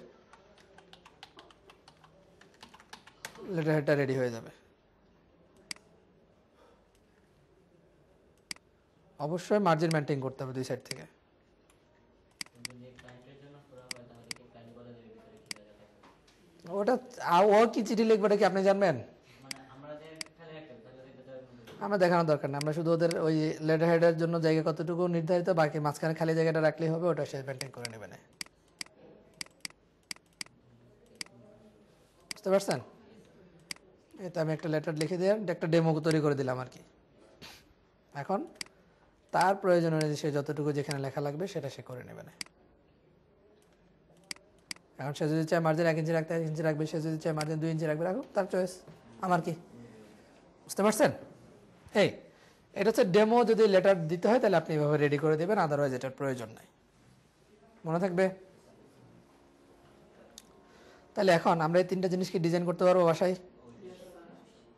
লেটার হেডটা রেডি হয়ে যাবে। অবশ্যই মার্জিন মেনটেন করতে হবে দুই সাইড থেকে। ওটা ও কি চিঠি লিখবে এটা কি আপনি জানবেন? আমরা দেখানোর দরকার নেই, আমরা শুধু ওদের ওই লেটার হেডের জন্য জায়গা কতটুকু নির্ধারিত, বাকি মাঝখানে খালি জায়গাটা রাখলেই হবে, ওটা সে মেনটেন করে নেবেন। বুঝতে পারছেন? এটা আমি একটা লেটার লিখে দিয়ে একটা ডেমো তৈরি করে দিলাম আর কি। এখন তার প্রয়োজন অনুযায়ী সে যতটুকু যেখানে লেখা লাগবে সেটা সে করে নেবে না। এখন সে যদি চায় মার্জিন 1 ইঞ্চি রাখতে 1 ইঞ্চি রাখবে, সে যদি চায় মার্জিন 2 ইঞ্চি রাখবে, রাখো, তার চয়েস, আমার কি। বুঝতে পারছেন? এই এটা হচ্ছে ডেমো। যদি লেটার দিতে হয় তাহলে আপনি এভাবে রেডি করে দেবেন, আদারওয়াইজ এটার প্রয়োজন নাই। মনে থাকবে? তাহলে এখন আমরা এই 3টা জিনিস কি ডিজাইন করতে পারবো বাসায়?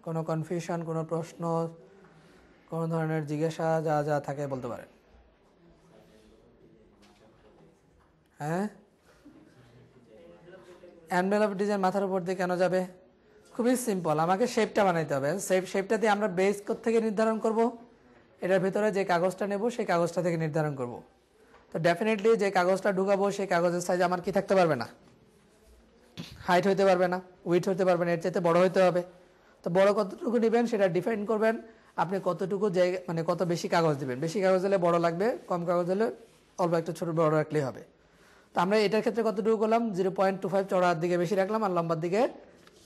কোনো কনফিউশন, কোনো প্রশ্ন, কোনো ধরনের জিজ্ঞাসা যা যা থাকে বলতে পারেন। হ্যাঁ, এনভেলপ ডিজাইন মাথার উপর দিয়ে কেন যাবে? খুবই সিম্পল, আমাকে শেপটা বানাইতে হবে। শেপটা দিয়ে আমরা বেস থেকে নির্ধারণ করব, এটার ভিতরে যে কাগজটা নেব সেই কাগজটা থেকে নির্ধারণ করব। তো ডেফিনেটলি যে কাগজটা ঢুকাবো সেই কাগজের সাইজ আমার কি থাকতে পারবে না, হাইট হইতে পারবে না, উইথ হইতে পারবে না, এর চাইতে বড় হইতে হবে। তো বড় কতটুকু নেবেন সেটা ডিফাইন করবেন, আপনি কতটুকু জায়গা মানে কত বেশি কাগজ দেবেন। বেশি কাগজ দিলে বড় লাগবে, কম কাগজ দিলে অল্প একটু ছোট বড় রাখলেই হবে। তো আমরা এটার ক্ষেত্রে কতটুকু করলাম 0.25 চড়ার দিকে বেশি রাখলাম আর লম্বার দিকে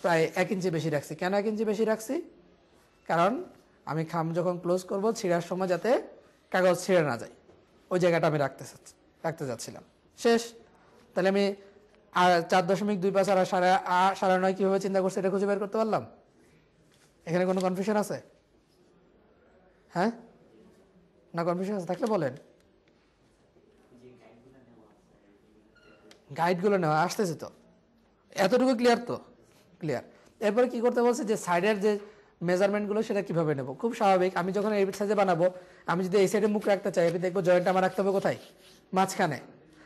প্রায় 1 ইঞ্চি বেশি রাখছি। কেন 1 ইঞ্চি বেশি রাখছি? কারণ আমি খাম যখন ক্লোজ করব ছিঁড়ার সময় যাতে কাগজ ছিঁড়ে না যায়, ওই জায়গাটা আমি রাখতে যাচ্ছিলাম। শেষ। তাহলে আমি 4.25 আর 9.5 কীভাবে চিন্তা করছি এটা খুঁজে বের করতে পারলাম? এখানে কোনো কনফিউশন আছে? হ্যাঁ, না কনফিউশন আছে থাকলে বলেন। গাইডগুলো নেওয়া আসতেছে তো, এতটুকু ক্লিয়ার তো? ক্লিয়ার। এরপরে কি করতে বলছে যে সাইডের যে মেজারমেন্টগুলো সেটা কিভাবে নেব? খুব স্বাভাবিক, আমি যখন এই সাইজে বানাবো, আমি যদি এই সাইডে মুখ রাখতে চাই, আমি দেখবো জয়েন্ট আমার রাখতে হবে কোথায়? মাঝখানে।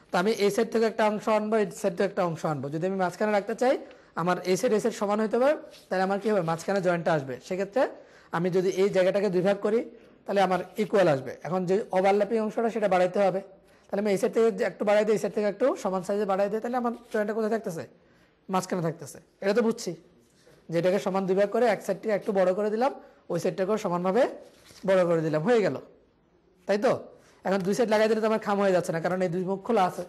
তো আমি এই সাইড থেকে একটা অংশ আনবো, এই সাইড থেকে একটা অংশ আনবো। যদি আমি মাঝখানে রাখতে চাই, আমার এই সাইড সমান হইতে হবে, তাহলে আমার কি হবে? মাঝখানে জয়েন্টটা আসবে। সেক্ষেত্রে আমি যদি এই জায়গাটাকে 2 ভাগ করি, তাহলে আমার ইকুয়াল আসবে। এখন যে ওভারল্যাপিং অংশটা সেটা বাড়াইতে হবে, তাহলে আমি এই সাইড থেকে একটু বাড়াই দিই, এই সাইড থেকে একটু সমান সাইজে বাড়াই দিই, তাহলে আমার জয়েন্টটা কোথায় থাকতেছে? মাঝখানে থাকতেছে। এটা তো বুঝছি, যেটাকে সমান 2 ভাগ করে এক সাইডটাকে একটু বড় করে দিলাম, ওই সাইডটাকেও সমানভাবে বড় করে দিলাম, হয়ে গেল, তাই তো? এখন 2 সাইড লাগাই দিলে তো আমার খাম হয়ে যাচ্ছে না, কারণ এই 2 মুখ খোলা আছে।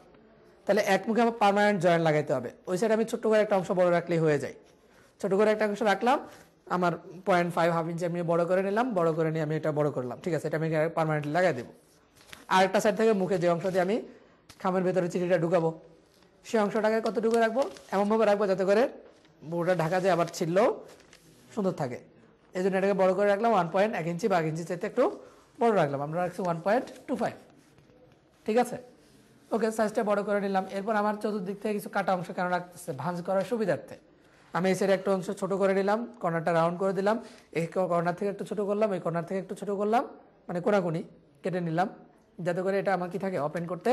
তাহলে এক মুখে আমার পার্মানেন্ট জয়েন্ট লাগাইতে হবে। ওই সাইড আমি ছোট্ট করে একটা অংশ বড় রাখলেই হয়ে যায়। ছোট করে একটা অংশ রাখলাম, আমার 0.5 হাফ ইঞ্চি আমি বড় করে নিলাম, বড় করে নিয়ে আমি এটা বড় করলাম, ঠিক আছে, এটা আমি পার্মানেন্টলি লাগাই দেবো। আরেকটা সাইড থেকে মুখে যে অংশ দিয়ে আমি খামের ভেতরে চিঠিটা ঢুকাবো, সেই অংশটাকে কতটুকু রাখবো? এমনভাবে রাখবো যাতে করে পুরোটা ঢাকা যায়, আবার ছিললেও সুন্দর থাকে। এই জন্য এটাকে বড় করে রাখলাম 1.1 ইঞ্চি বা 1 ইঞ্চি চাইতে একটু বড় রাখলাম, আমরা রাখছি 1.25, ঠিক আছে। ওকে, সাইজটা বড় করে নিলাম। এরপর আমার চতুর্দিক থেকে কিছু কাটা অংশ কেন রাখতেছে? ভাঁজ করার সুবিধার্থে আমি এই সাইডে একটা অংশ ছোট করে নিলাম, কর্নারটা রাউন্ড করে দিলাম, এই কর্নার থেকে একটু ছোট করলাম, এই কর্নার থেকে একটু ছোট করলাম, মানে কোনাকুনি কেটে নিলাম, যাতে করে এটা আমার কি থাকে? ওপেন করতে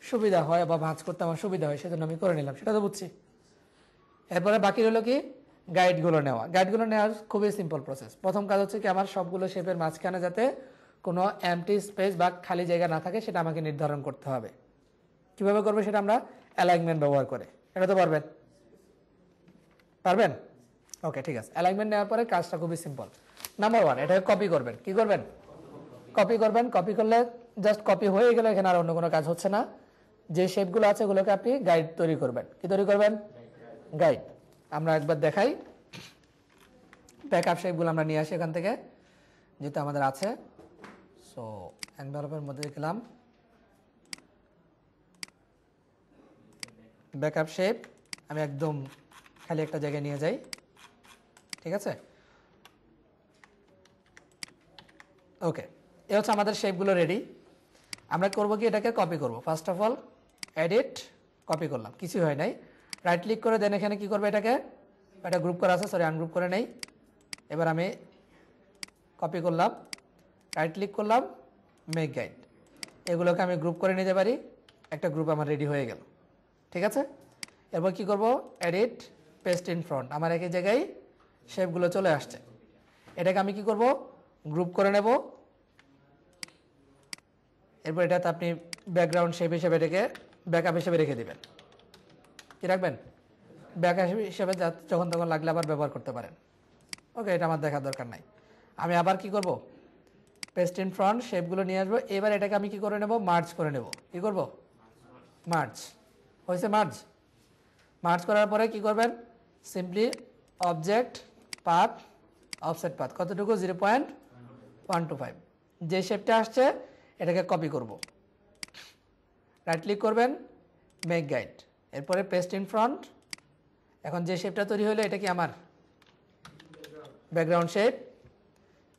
সুবিধা হয় বা ভাঁজ করতে আমার সুবিধা হয়, সেজন্য আমি করে নিলাম, সেটা তো বুঝছি। এরপরে বাকি হলো কি? গাইডগুলো নেওয়া। গাইডগুলো নেওয়ার খুবই সিম্পল প্রসেস। প্রথম কাজ হচ্ছে কি, আমার সবগুলো শেপের মাঝখানে যাতে কোনো এমটি স্পেস বা খালি জায়গা না থাকে সেটা আমাকে নির্ধারণ করতে হবে। কিভাবে করবে সেটা? আমরা অ্যালাইনমেন্ট ব্যবহার করে। এটা তো পারবেন? পারবেন? ওকে, ঠিক আছে। অ্যালাইনমেন্ট নেওয়ার পরে কাজটা খুবই সিম্পল। নাম্বার 1, এটাকে কপি করবেন। কি করবেন? কপি করবেন। কপি করলে জাস্ট কপি হয়ে গেলে, এখানে আর অন্য কোনো কাজ হচ্ছে না। যে শেপগুলো আছে ওগুলোকে আপনি গাইড তৈরি করবেন। কি তৈরি করবেন? গাইড। আমরা একবার দেখাই, ব্যাকআপ শেপগুলো আমরা নিয়ে আসি এখান থেকে, যেহেতু আমাদের আছে। সো এনভেলপের মধ্যে গেলাম, ব্যাকআপ শেপ আমি একদম খালি একটা জায়গায় নিয়ে যাই, ঠিক আছে। ওকে, এ হচ্ছে আমাদের শেপগুলো রেডি। আমরা করবো কি? এটাকে কপি করব। First of all edit, copy করলাম, কিছু হয় নাই। রাইট ক্লিক করে দেন, এখানে কি করবো? এটাকে, এটা গ্রুপ করা আছে, সরি আনগ্রুপ করে নেই। এবার আমি কপি করলাম, রাইট ক্লিক করলাম, মেক গাইড, এগুলোকে আমি গ্রুপ করে নিতে পারি। একটা গ্রুপ আমার রেডি হয়ে গেল, ঠিক আছে। এরপর কি করব? এডিট, পেস্ট ইন ফ্রন্ট, আমার একই জায়গায় শেপগুলো চলে আসছে। এটাকে আমি কি করব? গ্রুপ করে নেব। এরপর এটাতে আপনি ব্যাকগ্রাউন্ড শেপ হিসেবে এটাকে ব্যাকআপ হিসেবে রেখে দেবেন। কি রাখবেন? ব্যাকআপ হিসেবে, যখন তখন লাগলে আবার ব্যবহার করতে পারেন। ওকে, এটা আমার দেখার দরকার নাই। আমি আবার কি করব? পেস্ট ইন ফ্রন্ট, শেপগুলো নিয়ে আসবো। এবার এটাকে আমি কি করে নেব? মার্জ করে নেব। কি করব? মার্জ। হয়েছে মার্জ। মার্জ করার পরে কি করবেন? Simply object path, offset path কতটুকু? 0.125। যে শেপটা আসছে এটাকে কপি করব। রাইট ক্লিক করবেন, মেক গাইড, এরপরে পেস্ট ইন ফ্রন্ট। এখন যে শেপটা তৈরি হলো এটা কি? আমার ব্যাকগ্রাউন্ড শেপ।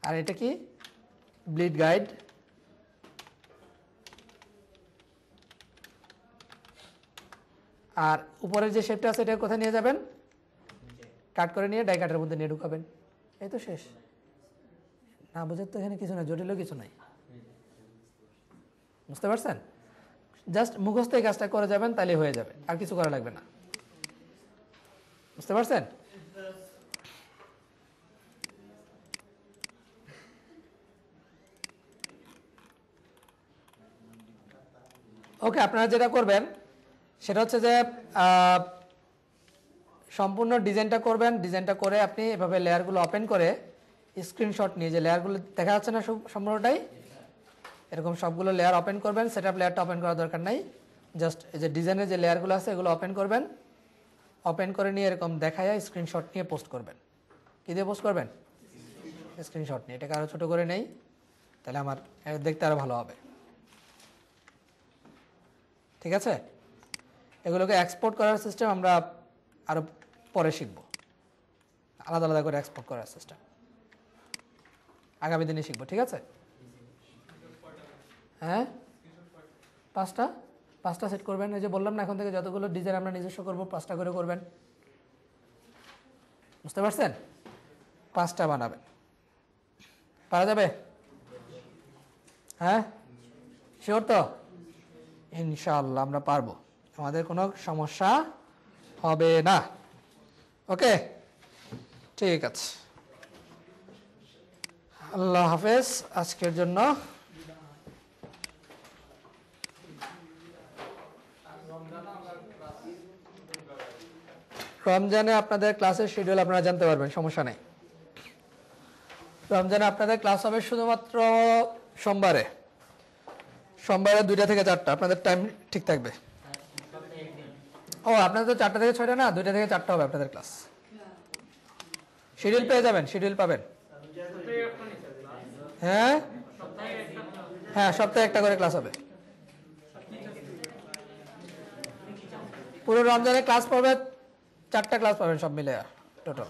আর এটা কি? Bleed guide. আর উপরের যে শেপটা আছে এটা কোথায় নিয়ে যাবেন? কাট করে নিয়ে ডাই কাটের মধ্যে নিয়ে ঢুকাবেন। এই তো শেষ। না বুঝে তো এখানে কিছু নাই, জটিলও কিছু নাই, বুঝতে পারছেন? জাস্ট মুখস্থ এই কাজটা করে যাবেন, তাহলে হয়ে যাবে, আর কিছু করা লাগবে না। বুঝতে পারছেন? ওকে, আপনারা যেটা করবেন সেটা হচ্ছে যে সম্পূর্ণ ডিজাইনটা করবেন। ডিজাইনটা করে আপনি এভাবে লেয়ারগুলো ওপেন করে স্ক্রিনশট নিয়ে, যে লেয়ারগুলো দেখা যাচ্ছে না সম্পূর্ণটাই, এরকম সবগুলো লেয়ার ওপেন করবেন। সেটআপ লেয়ারটা ওপেন করার দরকার নাই, জাস্ট এই যে ডিজাইনের যে লেয়ারগুলো আছে এগুলো ওপেন করবেন, ওপেন করে নিয়ে এরকম দেখায় স্ক্রিনশট নিয়ে পোস্ট করবেন। কী দিয়ে পোস্ট করবেন? স্ক্রিনশট নিয়ে। এটাকে আরও ছোটো করে নেই, তাহলে আমার দেখতে আরও ভালো হবে। ঠিক আছে, এগুলোকে এক্সপোর্ট করার সিস্টেম আমরা আরও পরে শিখব, আলাদা আলাদা করে এক্সপোর্ট করার সিস্টেম আগামী দিনে শিখব। ঠিক আছে, হ্যাঁ, পাঁচটা সেট করবেন। এই যে বললাম না, এখন থেকে যতগুলো ডিজাইন আমরা নিজস্ব করব 5টা করে করবেন। বুঝতে পারছেন? 5টা বানাবেন, পারা যাবে? হ্যাঁ, শিওর তো? ইনশাআল্লাহ আমরা পারবো, আমাদের কোনো সমস্যা হবে না। ওকে, ঠিক আছে, আল্লাহ হাফেজ আজকের জন্য। রমজানে আপনাদের ক্লাসের শিডিউল আপনারা জানতে পারবেন, সমস্যা নেই। রমজানে আপনাদের ক্লাস হবে শুধুমাত্র সোমবারে 2টা থেকে 4টা, আপনাদের টাইম ঠিক থাকবে। ও, আপনাদের তো 4টা থেকে 6টা না, 2টা থেকে 4টা হবে আপনাদের ক্লাস। শিডিউল পেয়ে যাবেন, শিডিউল পাবেন। হ্যাঁ হ্যাঁ, সপ্তাহে একটা করে ক্লাস হবে। পুরো রমজানে ক্লাস পাবে 4টা ক্লাস পাবেন সব মিলে টোটাল।